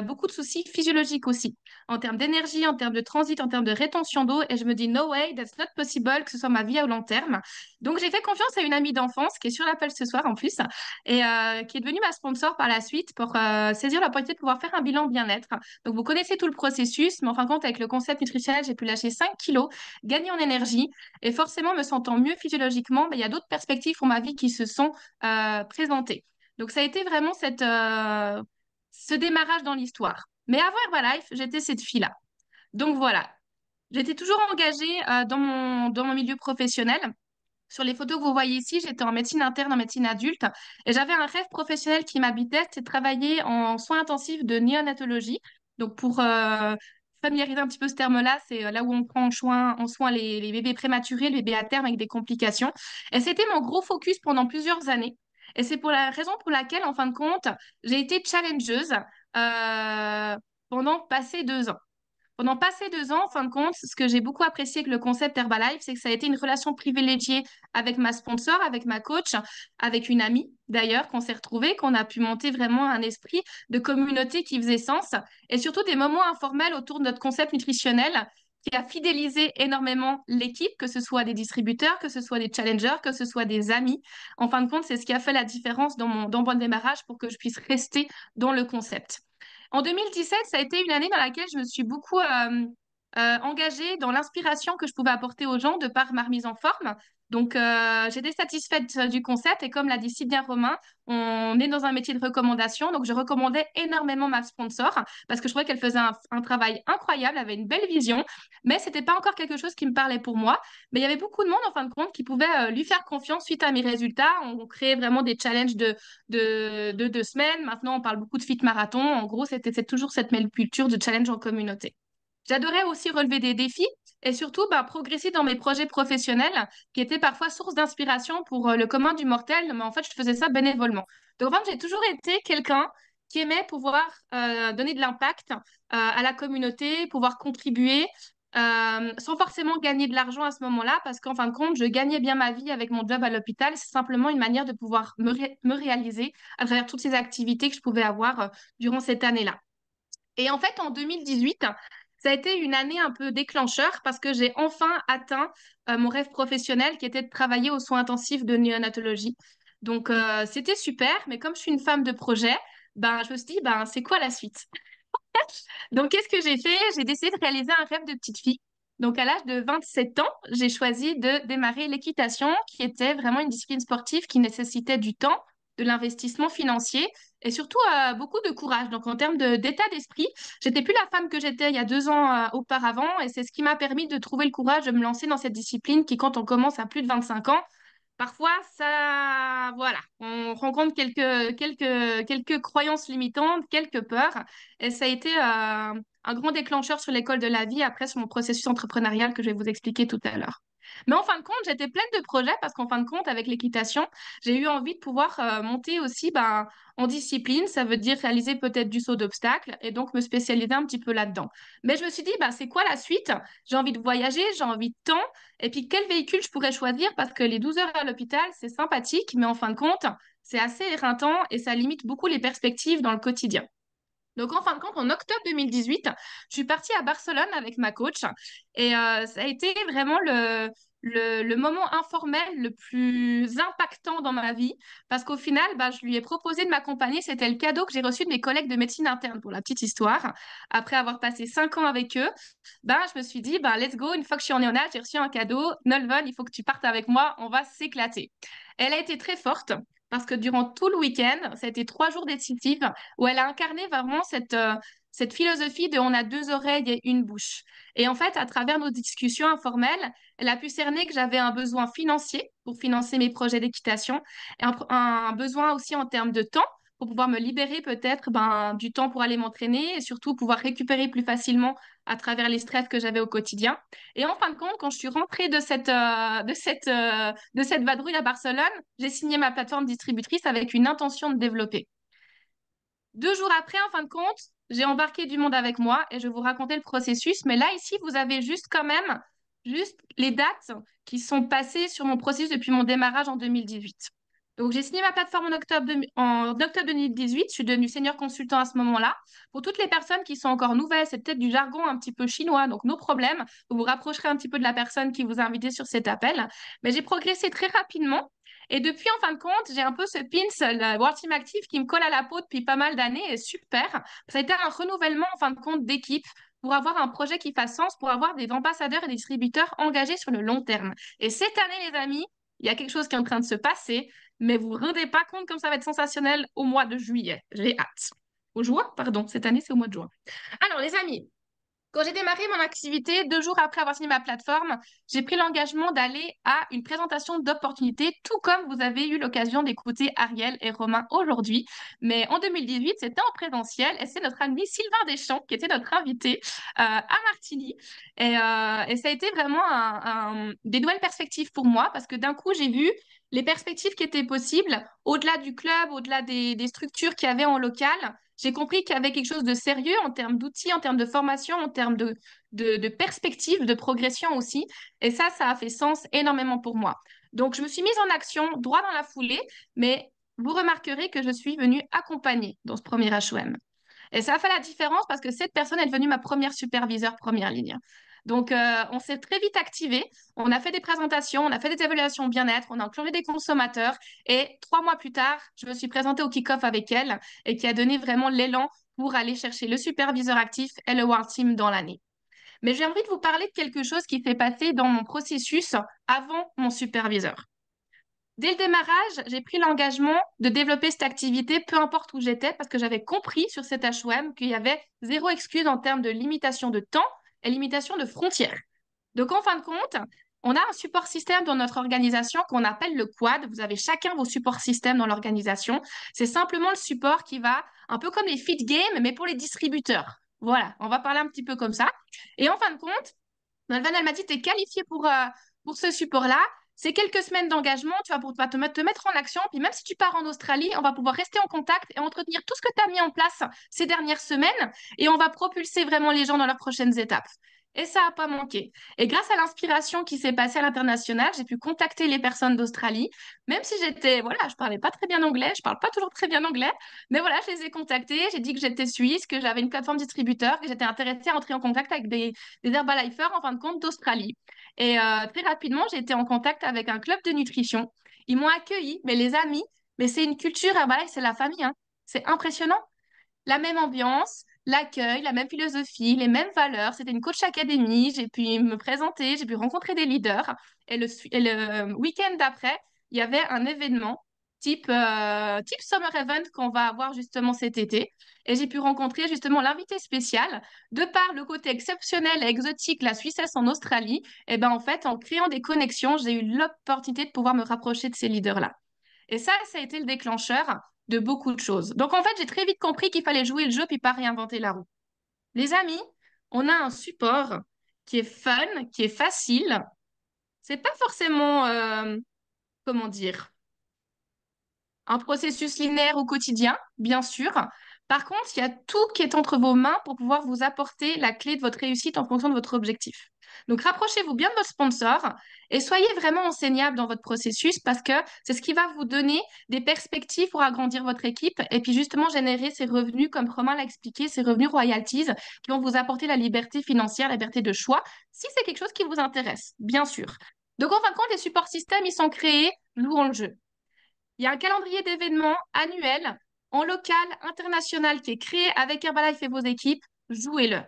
beaucoup de soucis physiologiques aussi en termes d'énergie, en termes de transit, en termes de rétention d'eau. Et je me dis, no way, that's not possible, que ce soit ma vie à long terme. Donc, j'ai fait confiance à une amie d'enfance qui est sur l'appel ce soir en plus et qui est devenue ma sponsor par la suite pour saisir l'opportunité de pouvoir faire un bilan bien-être. Donc, vous connaissez tout le processus, mais en fin de compte, avec le concept nutritionnel, j'ai pu lâcher 5 kilos, gagner en énergie et forcément me sentant mieux physiologiquement, il y a d'autres perspectives pour ma vie qui se sont présentées. Donc, ça a été vraiment ce démarrage dans l'histoire. Mais avant Herbalife, j'étais cette fille-là. Donc voilà, j'étais toujours engagée dans mon milieu professionnel. Sur les photos que vous voyez ici, j'étais en médecine interne, en médecine adulte, et j'avais un rêve professionnel qui m'habitait, c'était de travailler en soins intensifs de néonatologie. Donc pour familiariser un petit peu ce terme-là, c'est là où on prend en soin les bébés prématurés, les bébés à terme avec des complications. Et c'était mon gros focus pendant plusieurs années. Et c'est pour la raison pour laquelle, en fin de compte, j'ai été challengeuse pendant passé 2 ans. Pendant passé 2 ans, en fin de compte, ce que j'ai beaucoup apprécié avec le concept Herbalife, c'est que ça a été une relation privilégiée avec ma sponsor, avec ma coach, avec une amie d'ailleurs, qu'on s'est retrouvés, qu'on a pu monter vraiment un esprit de communauté qui faisait sens et surtout des moments informels autour de notre concept nutritionnel qui a fidélisé énormément l'équipe, que ce soit des distributeurs, que ce soit des challengers, que ce soit des amis. En fin de compte, c'est ce qui a fait la différence dans mon démarrage pour que je puisse rester dans le concept. En 2017, ça a été une année dans laquelle je me suis beaucoup engagée dans l'inspiration que je pouvais apporter aux gens de par ma remise en forme. Donc, j'étais satisfaite du concept et comme l'a dit si bien Romain, on est dans un métier de recommandation. Donc, je recommandais énormément ma sponsor parce que je trouvais qu'elle faisait un travail incroyable, avait une belle vision, mais c'était pas encore quelque chose qui me parlait pour moi. Mais il y avait beaucoup de monde, en fin de compte, qui pouvait lui faire confiance suite à mes résultats. On créait vraiment des challenges de 2 semaines. Maintenant, on parle beaucoup de fit marathon. En gros, c'est toujours cette même culture de challenge en communauté. J'adorais aussi relever des défis et surtout progresser dans mes projets professionnels qui étaient parfois source d'inspiration pour le commun du mortel, mais en fait, je faisais ça bénévolement. Donc, en fait, j'ai toujours été quelqu'un qui aimait pouvoir donner de l'impact à la communauté, pouvoir contribuer sans forcément gagner de l'argent à ce moment-là, parce qu'en fin de compte, je gagnais bien ma vie avec mon job à l'hôpital. C'est simplement une manière de pouvoir me réaliser à travers toutes ces activités que je pouvais avoir durant cette année-là. Et en fait, en 2018, ça a été une année un peu déclencheur parce que j'ai enfin atteint mon rêve professionnel qui était de travailler aux soins intensifs de néonatologie. Donc, c'était super, mais comme je suis une femme de projet, je me suis dit, c'est quoi la suite? Donc, qu'est-ce que j'ai fait? J'ai décidé de réaliser un rêve de petite fille. Donc, à l'âge de 27 ans, j'ai choisi de démarrer l'équitation, qui était vraiment une discipline sportive qui nécessitait du temps, de l'investissement financier et surtout beaucoup de courage. Donc, en termes d'état d'esprit, j'étais plus la femme que j'étais il y a 2 ans auparavant et c'est ce qui m'a permis de trouver le courage de me lancer dans cette discipline qui, quand on commence à plus de 25 ans, parfois, ça, voilà, on rencontre quelques croyances limitantes, quelques peurs. Et ça a été un grand déclencheur sur l'école de la vie, après sur mon processus entrepreneurial que je vais vous expliquer tout à l'heure. Mais en fin de compte, j'étais pleine de projets parce qu'en fin de compte, avec l'équitation, j'ai eu envie de pouvoir monter aussi en discipline. Ça veut dire réaliser peut-être du saut d'obstacle et donc me spécialiser un petit peu là-dedans. Mais je me suis dit, c'est quoi la suite? J'ai envie de voyager, j'ai envie de temps. Et puis, quel véhicule je pourrais choisir? Parce que les 12 heures à l'hôpital, c'est sympathique, mais en fin de compte, c'est assez éreintant et ça limite beaucoup les perspectives dans le quotidien. Donc, en fin de compte, en octobre 2018, je suis partie à Barcelone avec ma coach et ça a été vraiment le moment informel le plus impactant dans ma vie parce qu'au final, je lui ai proposé de m'accompagner. C'était le cadeau que j'ai reçu de mes collègues de médecine interne pour la petite histoire. Après avoir passé 5 ans avec eux, je me suis dit, let's go, une fois que je suis en néonat, j'ai reçu un cadeau. Nolven, il faut que tu partes avec moi, on va s'éclater. Elle a été très forte parce que durant tout le week-end, ça a été 3 jours décisifs où elle a incarné vraiment cette philosophie de on a 2 oreilles et une bouche. Et en fait, à travers nos discussions informelles, elle a pu cerner que j'avais un besoin financier pour financer mes projets d'équitation et un besoin aussi en termes de temps pour pouvoir me libérer peut-être du temps pour aller m'entraîner et surtout pouvoir récupérer plus facilement à travers les stress que j'avais au quotidien. Et en fin de compte, quand je suis rentrée de cette vadrouille à Barcelone, j'ai signé ma plateforme distributrice avec une intention de développer. 2 jours après, en fin de compte, j'ai embarqué du monde avec moi et je vais vous raconter le processus. Mais là, ici, vous avez juste quand même juste les dates qui sont passées sur mon processus depuis mon démarrage en 2018. Donc, j'ai signé ma plateforme en octobre 2018. Je suis devenue senior consultant à ce moment-là. Pour toutes les personnes qui sont encore nouvelles, c'est peut-être du jargon un petit peu chinois, donc nos problèmes. Vous vous rapprocherez un petit peu de la personne qui vous a invité sur cet appel. Mais j'ai progressé très rapidement. Et depuis, en fin de compte, j'ai un peu ce pins, le World Team Active, qui me colle à la peau depuis pas mal d'années et super. Ça a été un renouvellement, en fin de compte, d'équipe pour avoir un projet qui fasse sens, pour avoir des ambassadeurs et des distributeurs engagés sur le long terme. Et cette année, les amis, il y a quelque chose qui est en train de se passer, mais vous ne vous rendez pas compte comme ça va être sensationnel au mois de juillet. J'ai hâte. Au juin, pardon, cette année, c'est au mois de juin. Alors, les amis, quand j'ai démarré mon activité, 2 jours après avoir signé ma plateforme, j'ai pris l'engagement d'aller à une présentation d'opportunités, tout comme vous avez eu l'occasion d'écouter Ariel et Romain aujourd'hui. Mais en 2018, c'était en présentiel et c'est notre ami Sylvain Deschamps qui était notre invité à Martigny. Et ça a été vraiment des nouvelles perspectives pour moi parce que d'un coup, j'ai vu les perspectives qui étaient possibles au-delà du club, au-delà des structures qu'il y avait en local. J'ai compris qu'il y avait quelque chose de sérieux en termes d'outils, en termes de formation, en termes de perspective, de progression aussi. Et ça a fait sens énormément pour moi. Donc, je me suis mise en action droit dans la foulée, mais vous remarquerez que je suis venue accompagner dans ce premier HOM. Et ça a fait la différence parce que cette personne est devenue ma première superviseure première ligne. Donc, on s'est très vite activé. On a fait des présentations, on a fait des évaluations bien-être, on a enclenché des consommateurs. Et 3 mois plus tard, je me suis présentée au kick-off avec elle et qui a donné vraiment l'élan pour aller chercher le superviseur actif et le World Team dans l'année. Mais j'ai envie de vous parler de quelque chose qui s'est passé dans mon processus avant mon superviseur. Dès le démarrage, j'ai pris l'engagement de développer cette activité, peu importe où j'étais, parce que j'avais compris sur cet HOM qu'il y avait zéro excuse en termes de limitation de temps et limitation de frontières. Donc, en fin de compte, on a un support système dans notre organisation qu'on appelle le quad. Vous avez chacun vos supports systèmes dans l'organisation. C'est simplement le support qui va, un peu comme les fit games, mais pour les distributeurs. Voilà, on va parler un petit peu comme ça. Et en fin de compte, Nolwenn, elle m'a dit, tu es qualifié pour ce support-là. C'est quelques semaines d'engagement, tu vas te mettre en action. Puis même si tu pars en Australie, on va pouvoir rester en contact et entretenir tout ce que tu as mis en place ces dernières semaines. Et on va propulser vraiment les gens dans leurs prochaines étapes. Et ça n'a pas manqué. Et grâce à l'inspiration qui s'est passée à l'international, j'ai pu contacter les personnes d'Australie, même si je parlais pas très bien anglais, je parle pas toujours très bien anglais, mais voilà, je les ai contactés, j'ai dit que j'étais suisse, que j'avais une plateforme distributeur, que j'étais intéressée à entrer en contact avec des Herbalifers, en fin de compte, d'Australie. Et très rapidement, j'ai été en contact avec un club de nutrition. Ils m'ont accueilli, mais les amis, mais c'est une culture Herbalife, c'est la famille, hein. C'est impressionnant. La même ambiance, l'accueil, la même philosophie, les mêmes valeurs. C'était une coach académie. J'ai pu me présenter, j'ai pu rencontrer des leaders. Et le week-end d'après, il y avait un événement type Summer Event qu'on va avoir justement cet été. Et j'ai pu rencontrer justement l'invité spécial. De par le côté exceptionnel et exotique, la Suissesse en Australie, et ben en fait, en créant des connexions, j'ai eu l'opportunité de pouvoir me rapprocher de ces leaders-là. Et ça a été le déclencheur de beaucoup de choses. Donc en fait, j'ai très vite compris qu'il fallait jouer le jeu puis pas réinventer la roue. Les amis, on a un support qui est fun, qui est facile. C'est pas forcément, comment dire, un processus linéaire au quotidien, bien sûr. Par contre, il y a tout qui est entre vos mains pour pouvoir vous apporter la clé de votre réussite en fonction de votre objectif. Donc, rapprochez-vous bien de votre sponsor et soyez vraiment enseignable dans votre processus parce que c'est ce qui va vous donner des perspectives pour agrandir votre équipe et puis justement générer ces revenus, comme Romain l'a expliqué, ces revenus royalties qui vont vous apporter la liberté financière, la liberté de choix, si c'est quelque chose qui vous intéresse, bien sûr. Donc, en fin de compte, les supports systèmes, ils sont créés, louons le jeu. Il y a un calendrier d'événements annuel en local, international qui est créé avec Herbalife et vos équipes. Jouez-le.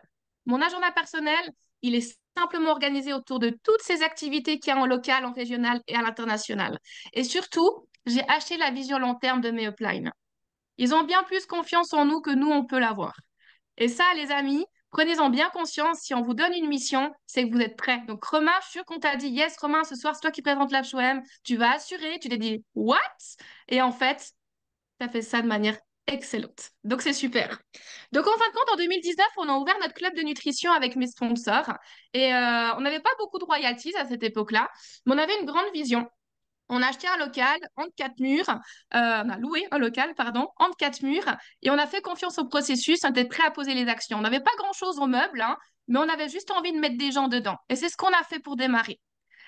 Mon agenda personnel, il est simplement organisé autour de toutes ces activités qu'il y a en local, en régional et à l'international. Et surtout, j'ai acheté la vision long terme de mes uplines. Ils ont bien plus confiance en nous que nous, on peut l'avoir. Et ça, les amis, prenez-en bien conscience. Si on vous donne une mission, c'est que vous êtes prêts. Donc, Romain, je suis sûre qu'on t'a dit, yes, Romain, ce soir, c'est toi qui présente l'HOM. Tu vas assurer. Tu t'es dit, what? Et en fait, tu as fait ça de manière excellente. Donc, c'est super. Donc, en fin de compte, en 2019, on a ouvert notre club de nutrition avec mes sponsors. Et on n'avait pas beaucoup de royalties à cette époque-là, mais on avait une grande vision. On a acheté un local entre quatre murs, on a loué un local, pardon, entre quatre murs, et on a fait confiance au processus, on était prêt à poser les actions. On n'avait pas grand-chose au meuble, hein, mais on avait juste envie de mettre des gens dedans. Et c'est ce qu'on a fait pour démarrer.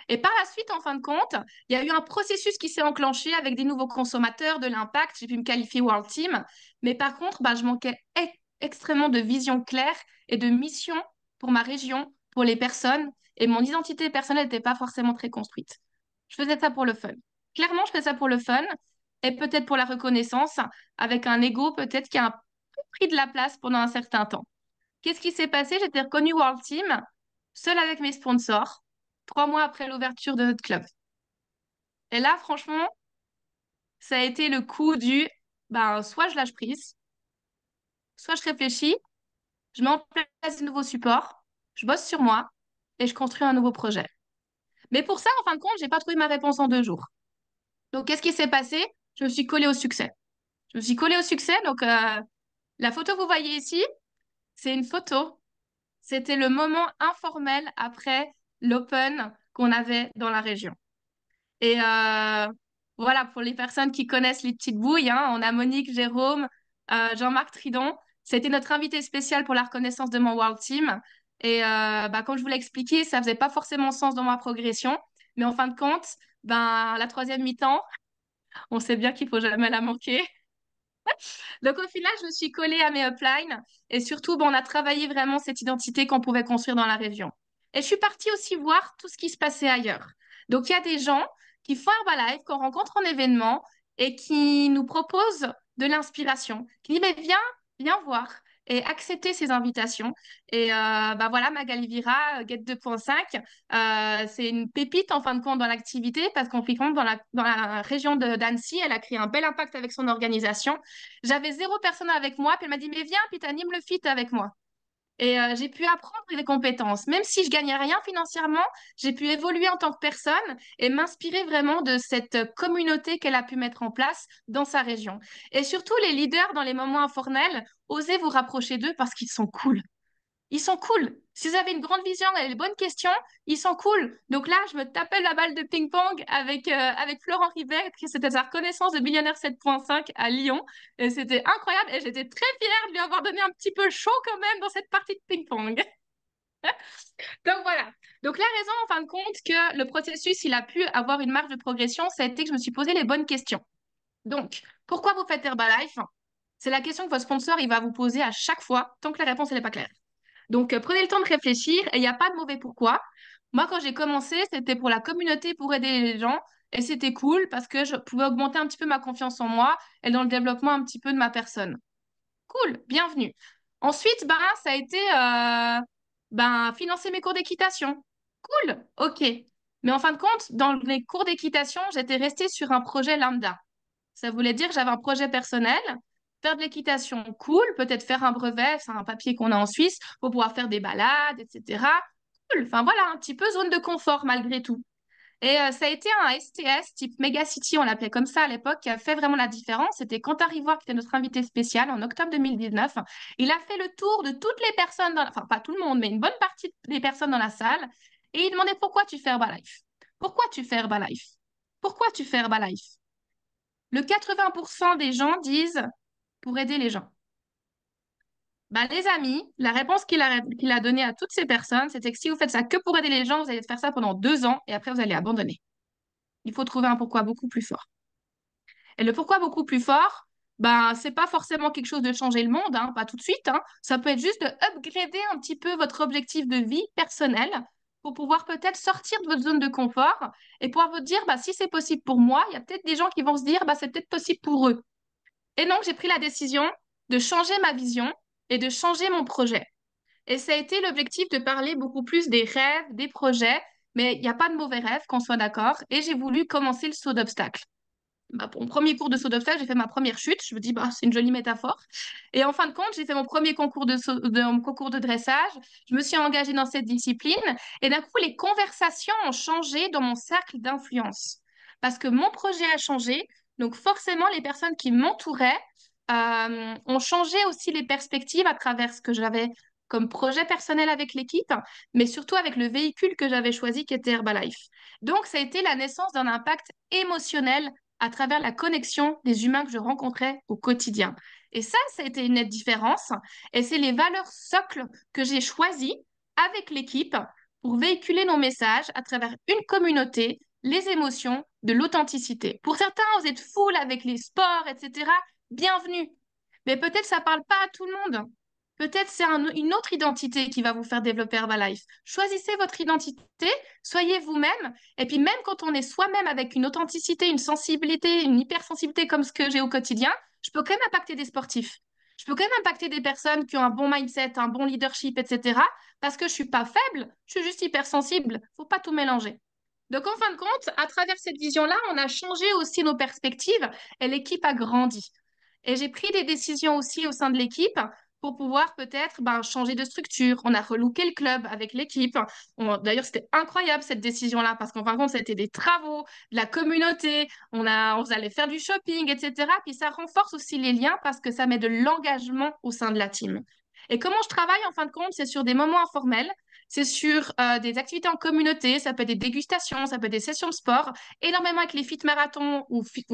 Et par la suite, en fin de compte, il y a eu un processus qui s'est enclenché avec des nouveaux consommateurs, de l'impact. J'ai pu me qualifier World Team. Mais par contre, bah, je manquais extrêmement de vision claire et de mission pour ma région, pour les personnes. Et mon identité personnelle n'était pas forcément très construite. Je faisais ça pour le fun. Clairement, je faisais ça pour le fun et peut-être pour la reconnaissance, avec un ego peut-être qui a un peu pris de la place pendant un certain temps. Qu'est-ce qui s'est passé? J'étais reconnue World Team, seule avec mes sponsors, 3 mois après l'ouverture de notre club. Et là, franchement, ça a été le coup du, ben, soit je lâche prise, soit je réfléchis, je mets en place de nouveaux supports, je bosse sur moi et je construis un nouveau projet. Mais pour ça, en fin de compte, j'ai pas trouvé ma réponse en 2 jours. Donc, qu'est-ce qui s'est passé? Je me suis collée au succès. Je me suis collée au succès. Donc, la photo que vous voyez ici, c'est une photo. C'était le moment informel après l'Open qu'on avait dans la région. Et voilà, pour les personnes qui connaissent les petites bouilles, hein, on a Monique, Jérôme, Jean-Marc Tridon. C'était notre invité spécial pour la reconnaissance de mon World Team. Et bah, comme je vous l'ai expliqué, ça faisait pas forcément sens dans ma progression. Mais en fin de compte, ben, la troisième mi-temps, on sait bien qu'il faut jamais la manquer. Donc au final, je me suis collée à mes uplines et surtout, bon, on a travaillé vraiment cette identité qu'on pouvait construire dans la région. Et je suis partie aussi voir tout ce qui se passait ailleurs. Donc il y a des gens qui font Herbalife, qu'on rencontre en événement et qui nous proposent de l'inspiration, qui disent, mais viens voir et accepter ces invitations. Et bah voilà, Magali Vira, Get 2.5, c'est une pépite en fin de compte dans l'activité parce qu'en fin de compte, dans la région d'Annecy, elle a créé un bel impact avec son organisation. J'avais 0 personne avec moi, puis elle m'a dit, mais viens, puis t'animes le fit avec moi. Et j'ai pu apprendre des compétences. Même si je gagnais rien financièrement, j'ai pu évoluer en tant que personne et m'inspirer vraiment de cette communauté qu'elle a pu mettre en place dans sa région. Et surtout, les leaders dans les moments informels, osez vous rapprocher d'eux parce qu'ils sont cool. Ils sont cool. Si vous avez une grande vision et les bonnes questions, ils sont cool. Donc là, je me tapais la balle de ping-pong avec Florent Ribet, qui c'était sa reconnaissance de millionnaire 7.5 à Lyon. Et c'était incroyable. Et j'étais très fière de lui avoir donné un petit peu chaud quand même dans cette partie de ping-pong. Donc voilà. Donc la raison, en fin de compte, que le processus, il a pu avoir une marge de progression, ça a été que je me suis posé les bonnes questions. Donc, pourquoi vous faites Herbalife? C'est la question que votre sponsor, il va vous poser à chaque fois, tant que la réponse, elle n'est pas claire. Donc, prenez le temps de réfléchir et il n'y a pas de mauvais pourquoi. Moi, quand j'ai commencé, c'était pour la communauté, pour aider les gens. Et c'était cool parce que je pouvais augmenter un petit peu ma confiance en moi et dans le développement un petit peu de ma personne. Cool, bienvenue. Ensuite, ben, ça a été financer mes cours d'équitation. Cool, ok. Mais en fin de compte, dans les cours d'équitation, j'étais restée sur un projet lambda. Ça voulait dire que j'avais un projet personnel, faire de l'équitation, cool, peut-être faire un brevet, c'est un papier qu'on a en Suisse, pour pouvoir faire des balades, etc. Cool. Enfin voilà, un petit peu zone de confort malgré tout. Et ça a été un STS type Megacity, on l'appelait comme ça à l'époque, qui a fait vraiment la différence. C'était Quentin Rivoire qui était notre invité spécial en octobre 2019. Il a fait le tour de toutes les personnes, enfin pas tout le monde, mais une bonne partie des personnes dans la salle. Et il demandait pourquoi tu fais Herbalife? Pourquoi tu fais Herbalife? Pourquoi tu fais Herbalife? Le 80% des gens disent pour aider les gens. Bah, les amis, la réponse qu'il a donnée à toutes ces personnes, c'était que si vous faites ça que pour aider les gens, vous allez faire ça pendant 2 ans et après vous allez abandonner. Il faut trouver un pourquoi beaucoup plus fort. Et le pourquoi beaucoup plus fort, ben, c'est pas forcément quelque chose de changer le monde, hein, pas tout de suite, hein. Ça peut être juste de upgrader un petit peu votre objectif de vie personnel pour pouvoir peut-être sortir de votre zone de confort et pouvoir vous dire, bah, si c'est possible pour moi, il y a peut-être des gens qui vont se dire, bah, c'est peut-être possible pour eux. Et donc, j'ai pris la décision de changer ma vision et de changer mon projet. Et ça a été l'objectif de parler beaucoup plus des rêves, des projets, mais il n'y a pas de mauvais rêves, qu'on soit d'accord. Et j'ai voulu commencer le saut d'obstacle. Bah, pour mon premier cours de saut d'obstacle, j'ai fait ma première chute. Je me dis, bah, c'est une jolie métaphore. Et en fin de compte, j'ai fait mon premier concours de dressage. Je me suis engagée dans cette discipline. Et d'un coup, les conversations ont changé dans mon cercle d'influence. Parce que mon projet a changé. Donc, forcément, les personnes qui m'entouraient ont changé aussi les perspectives à travers ce que j'avais comme projet personnel avec l'équipe, mais surtout avec le véhicule que j'avais choisi qui était Herbalife. Donc, ça a été la naissance d'un impact émotionnel à travers la connexion des humains que je rencontrais au quotidien. Et ça a été une nette différence. Et c'est les valeurs socles que j'ai choisies avec l'équipe pour véhiculer nos messages à travers une communauté, les émotions, de l'authenticité. Pour certains, vous êtes full avec les sports, etc. Bienvenue. Mais peut-être ça parle pas à tout le monde. Peut-être c'est une autre identité qui va vous faire développer Herbalife. Choisissez votre identité, soyez vous-même. Et puis même quand on est soi-même avec une authenticité, une sensibilité, une hypersensibilité comme ce que j'ai au quotidien, je peux quand même impacter des sportifs. Je peux quand même impacter des personnes qui ont un bon mindset, un bon leadership, etc. Parce que je suis pas faible, je suis juste hypersensible. Faut pas tout mélanger. Donc en fin de compte, à travers cette vision-là, on a changé aussi nos perspectives et l'équipe a grandi. Et j'ai pris des décisions aussi au sein de l'équipe pour pouvoir peut-être changer de structure. On a relooké le club avec l'équipe. D'ailleurs, c'était incroyable cette décision-là parce qu'en fin de compte, c'était des travaux, de la communauté, on allait faire du shopping, etc. Puis ça renforce aussi les liens parce que ça met de l'engagement au sein de la team. Et comment je travaille en fin de compte, c'est sur des moments informels, c'est sur des activités en communauté, ça peut être des dégustations, ça peut être des sessions de sport, énormément avec les fit marathons ou fit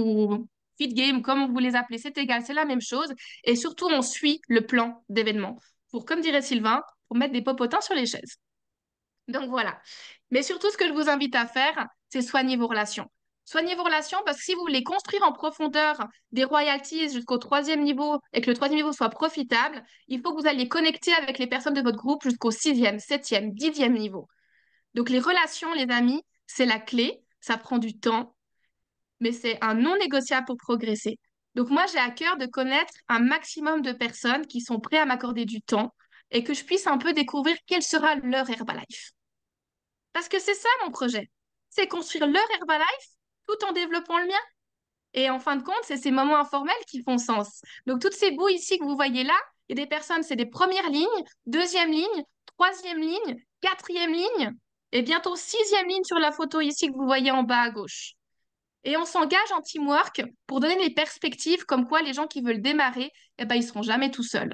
game, comme vous les appelez, c'est égal, c'est la même chose. Et surtout, on suit le plan d'événement pour, comme dirait Sylvain, pour mettre des popotins sur les chaises. Donc voilà. Mais surtout, ce que je vous invite à faire, c'est soigner vos relations. Soignez vos relations parce que si vous voulez construire en profondeur des royalties jusqu'au 3e niveau et que le 3e niveau soit profitable, il faut que vous alliez connecter avec les personnes de votre groupe jusqu'au 6e, 7e, 10e niveau. Donc les relations, les amis, c'est la clé. Ça prend du temps, mais c'est un non négociable pour progresser. Donc moi, j'ai à cœur de connaître un maximum de personnes qui sont prêtes à m'accorder du temps et que je puisse un peu découvrir quel sera leur Herbalife. Parce que c'est ça mon projet, c'est construire leur Herbalife tout en développant le mien. Et en fin de compte, c'est ces moments informels qui font sens. Donc toutes ces bouts ici que vous voyez là, il y a des personnes, c'est des premières lignes, 2e ligne, 3e ligne, 4e ligne, et bientôt 6e ligne sur la photo ici que vous voyez en bas à gauche. Et on s'engage en teamwork pour donner des perspectives comme quoi les gens qui veulent démarrer, eh ben, ils ne seront jamais tout seuls.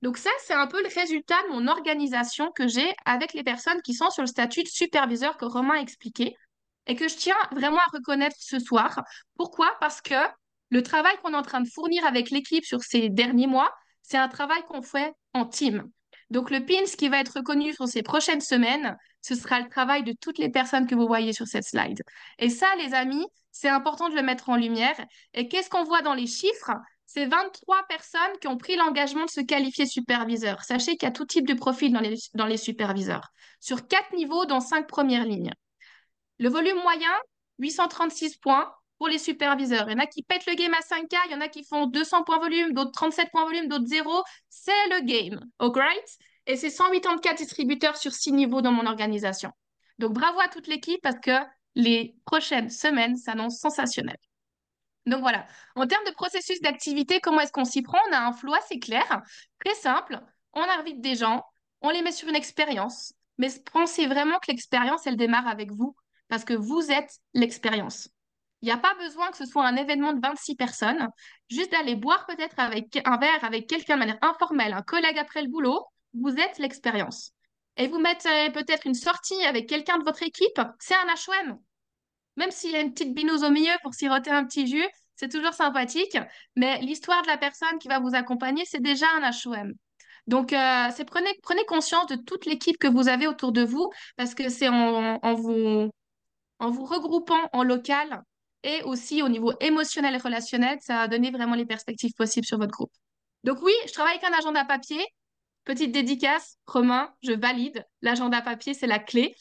Donc ça, c'est un peu le résultat de mon organisation que j'ai avec les personnes qui sont sur le statut de superviseur que Romain a expliqué et que je tiens vraiment à reconnaître ce soir. Pourquoi? Parce que le travail qu'on est en train de fournir avec l'équipe sur ces derniers mois, c'est un travail qu'on fait en team. Donc le pins qui va être reconnu sur ces prochaines semaines, ce sera le travail de toutes les personnes que vous voyez sur cette slide. Et ça, les amis, c'est important de le mettre en lumière. Et qu'est-ce qu'on voit dans les chiffres? C'est 23 personnes qui ont pris l'engagement de se qualifier superviseur. Sachez qu'il y a tout type de profil dans les superviseurs, sur 4 niveaux dans 5 premières lignes. Le volume moyen, 836 points pour les superviseurs. Il y en a qui pètent le game à 5K, il y en a qui font 200 points volume, d'autres 37 points volume, d'autres 0. C'est le game, all right? Et c'est 184 distributeurs sur 6 niveaux dans mon organisation. Donc bravo à toute l'équipe parce que les prochaines semaines s'annoncent sensationnelles. Donc voilà, en termes de processus d'activité, comment est-ce qu'on s'y prend? On a un flow assez clair, très simple. On invite des gens, on les met sur une expérience, mais pensez vraiment que l'expérience, elle démarre avec vous, parce que vous êtes l'expérience. Il n'y a pas besoin que ce soit un événement de 26 personnes, juste d'aller boire peut-être avec un verre avec quelqu'un de manière informelle, un collègue après le boulot, vous êtes l'expérience. Et vous mettez peut-être une sortie avec quelqu'un de votre équipe, c'est un HOM. Même s'il y a une petite binouse au milieu pour siroter un petit jus, c'est toujours sympathique. Mais l'histoire de la personne qui va vous accompagner, c'est déjà un HOM. Donc, prenez conscience de toute l'équipe que vous avez autour de vous, parce que c'est en vous regroupant en local et aussi au niveau émotionnel et relationnel, ça va donner vraiment les perspectives possibles sur votre groupe. Donc oui, je travaille avec un agenda papier. Petite dédicace, Romain, je valide. L'agenda papier, c'est la clé.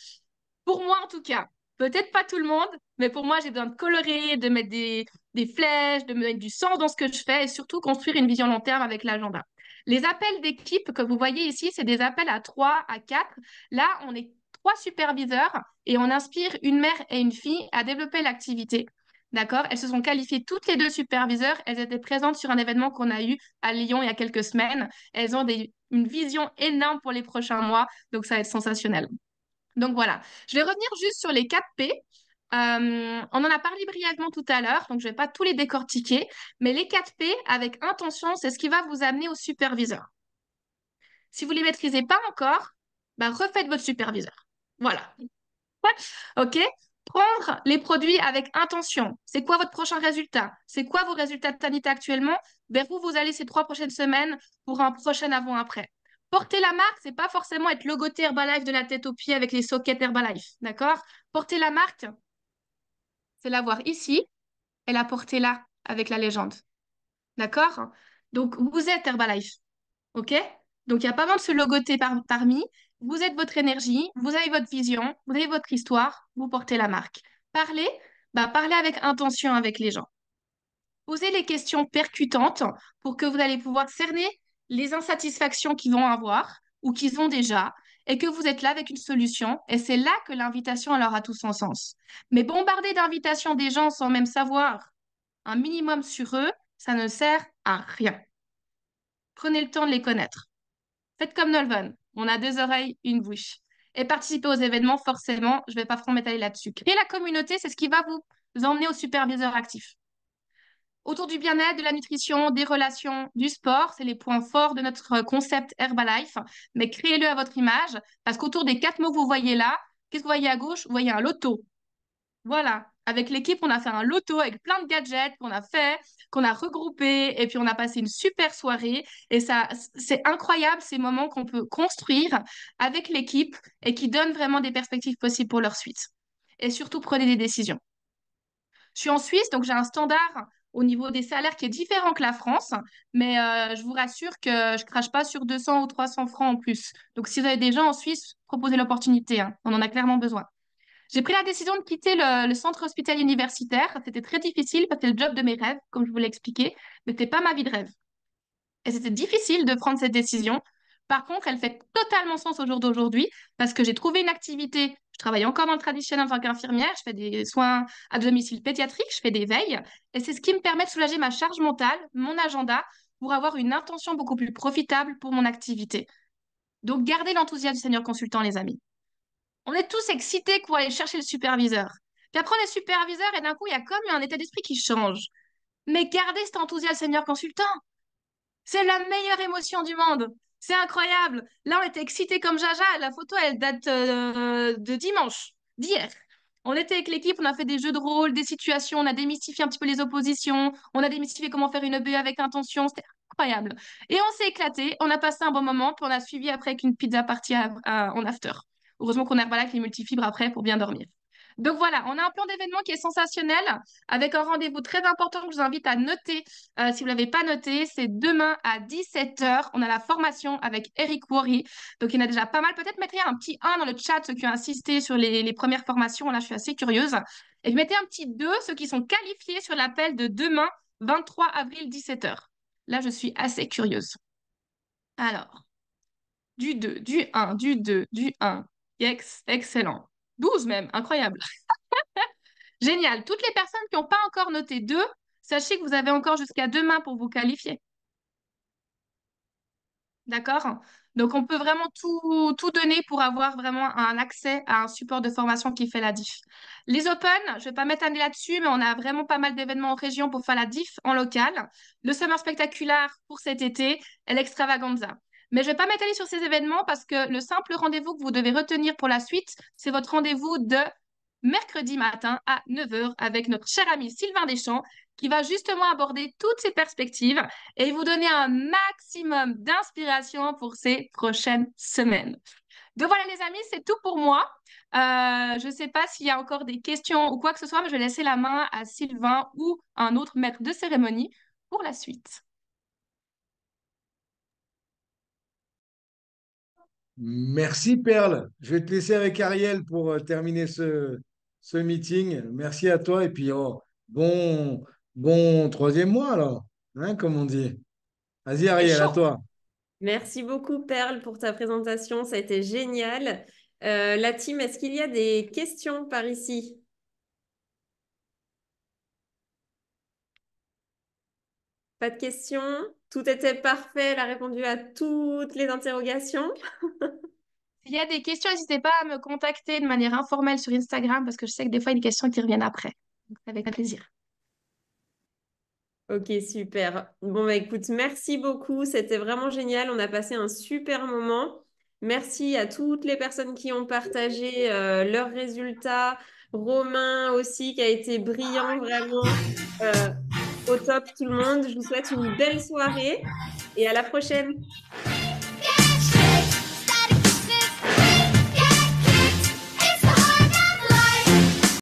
Pour moi, en tout cas, peut-être pas tout le monde, mais pour moi, j'ai besoin de colorer, de mettre des flèches, de mettre du sens dans ce que je fais et surtout construire une vision long terme avec l'agenda. Les appels d'équipe que vous voyez ici, c'est des appels à 3, à 4. Là, on est 3 superviseurs et on inspire une mère et une fille à développer l'activité. D'accord? Elles se sont qualifiées toutes les deux superviseurs. Elles étaient présentes sur un événement qu'on a eu à Lyon il y a quelques semaines. Elles ont une vision énorme pour les prochains mois, donc ça va être sensationnel. Donc voilà, je vais revenir juste sur les 4 P. On en a parlé brièvement tout à l'heure, donc je ne vais pas tous les décortiquer, mais les 4 P avec intention, c'est ce qui va vous amener au superviseur. Si vous ne les maîtrisez pas encore, bah, refaites votre superviseur. Voilà. OK? Prendre les produits avec intention. C'est quoi votre prochain résultat? C'est quoi vos résultats de sanité actuellement? Vers où vous allez ces 3 prochaines semaines pour un prochain avant-après? Porter la marque, c'est pas forcément être logoté Herbalife de la tête aux pieds avec les sockets Herbalife, d'accord? Porter la marque, c'est l'avoir ici et la porter là avec la légende, d'accord? Donc, vous êtes Herbalife, ok? Donc, il n'y a pas besoin de se logoter parmi. Vous êtes votre énergie, vous avez votre vision, vous avez votre histoire, vous portez la marque. Parlez, bah, parlez avec intention avec les gens. Posez les questions percutantes pour que vous allez pouvoir cerner les insatisfactions qu'ils vont avoir ou qu'ils ont déjà et que vous êtes là avec une solution. Et c'est là que l'invitation alors a tout son sens. Mais bombarder d'invitations des gens sans même savoir un minimum sur eux, ça ne sert à rien. Prenez le temps de les connaître. Faites comme Nolvan. On a 2 oreilles, une bouche. Et participez aux événements, forcément, je ne vais pas trop m'étaler là-dessus. Créer la communauté, c'est ce qui va vous emmener au superviseur actif. Autour du bien-être, de la nutrition, des relations, du sport, c'est les points forts de notre concept Herbalife. Mais créez-le à votre image, parce qu'autour des 4 mots que vous voyez là, qu'est-ce que vous voyez à gauche? Vous voyez un loto. Voilà. Avec l'équipe, on a fait un loto avec plein de gadgets qu'on a regroupés, et puis on a passé une super soirée. Et ça, c'est incroyable ces moments qu'on peut construire avec l'équipe et qui donnent vraiment des perspectives possibles pour leur suite. Et surtout, prenez des décisions. Je suis en Suisse, donc j'ai un standard au niveau des salaires qui est différent que la France, mais je vous rassure que je crache pas sur 200 ou 300 francs en plus. Donc si vous avez des gens en Suisse, proposez l'opportunité, hein. On en a clairement besoin. J'ai pris la décision de quitter le centre hospitalier universitaire. C'était très difficile parce que c'est le job de mes rêves, comme je vous l'ai expliqué, mais ce n'était pas ma vie de rêve. Et c'était difficile de prendre cette décision. Par contre, elle fait totalement sens au jour d'aujourd'hui parce que j'ai trouvé une activité. Je travaille encore dans le traditionnel en tant qu'infirmière. Je fais des soins à domicile pédiatrique, je fais des veilles. Et c'est ce qui me permet de soulager ma charge mentale, mon agenda, pour avoir une intention beaucoup plus profitable pour mon activité. Donc, gardez l'enthousiasme du senior consultant, les amis. On est tous excités pour aller chercher le superviseur. Puis après, on est superviseur et d'un coup, il y a comme un état d'esprit qui change. Mais gardez cet enthousiasme senior consultant. C'est la meilleure émotion du monde. C'est incroyable. Là, on était excités comme Jaja. La photo, elle date de dimanche, d'hier. On était avec l'équipe, on a fait des jeux de rôle, des situations, on a démystifié un petit peu les oppositions, on a démystifié comment faire une BE avec intention. C'était incroyable. Et on s'est éclaté, on a passé un bon moment, puis on a suivi après avec une pizza party en after. Heureusement qu'on a Herbalife avec les multifibres après pour bien dormir. Donc voilà, on a un plan d'événement qui est sensationnel avec un rendez-vous très important que je vous invite à noter. Si vous ne l'avez pas noté, c'est demain à 17 h. On a la formation avec Eric Worry. Donc il y en a déjà pas mal. Peut-être mettez un petit 1 dans le chat, ceux qui ont insisté sur les premières formations. Là, je suis assez curieuse. Et puis mettez un petit 2, ceux qui sont qualifiés sur l'appel de demain, 23 avril, 17 h. Là, je suis assez curieuse. Alors, du 2, du 1, du 2, du 1. Excellent. 12 même, incroyable. Génial. Toutes les personnes qui n'ont pas encore noté 2, sachez que vous avez encore jusqu'à demain pour vous qualifier. D'accord? Donc, on peut vraiment tout donner pour avoir vraiment un accès à un support de formation qui fait la diff. Les Open, je ne vais pas m'étaler là-dessus, mais on a vraiment pas mal d'événements en région pour faire la diff en local. Le Summer Spectaculaire pour cet été et l'Extravaganza. Mais je ne vais pas m'étaler sur ces événements parce que le simple rendez-vous que vous devez retenir pour la suite, c'est votre rendez-vous de mercredi matin à 9 h avec notre cher ami Sylvain Deschamps qui va justement aborder toutes ces perspectives et vous donner un maximum d'inspiration pour ces prochaines semaines. Donc voilà les amis, c'est tout pour moi. Je ne sais pas s'il y a encore des questions ou quoi que ce soit, mais je vais laisser la main à Sylvain ou un autre maître de cérémonie pour la suite.
Merci Perle. Je vais te laisser avec Ariel pour terminer ce meeting. Merci à toi et puis bon troisième mois alors, hein, comme on dit. Vas-y
C'est
Ariel, à
chaud.
toi.
Merci beaucoup, Perle, pour ta présentation. Ça a été génial. La team, est-ce qu'il y a des questions par ici? Pas de questions? Tout était parfait. Elle a répondu à toutes les interrogations.
S'il y a des questions, n'hésitez pas à me contacter de manière informelle sur Instagram parce que je sais que des fois, il y a des questions qui reviennent après. Donc, avec plaisir.
Ok, super. Bon, bah écoute, merci beaucoup. C'était vraiment génial. On a passé un super moment. Merci à toutes les personnes qui ont partagé leurs résultats. Romain aussi, qui a été brillant, vraiment au top, tout le monde. Je vous souhaite une belle soirée et à la prochaine.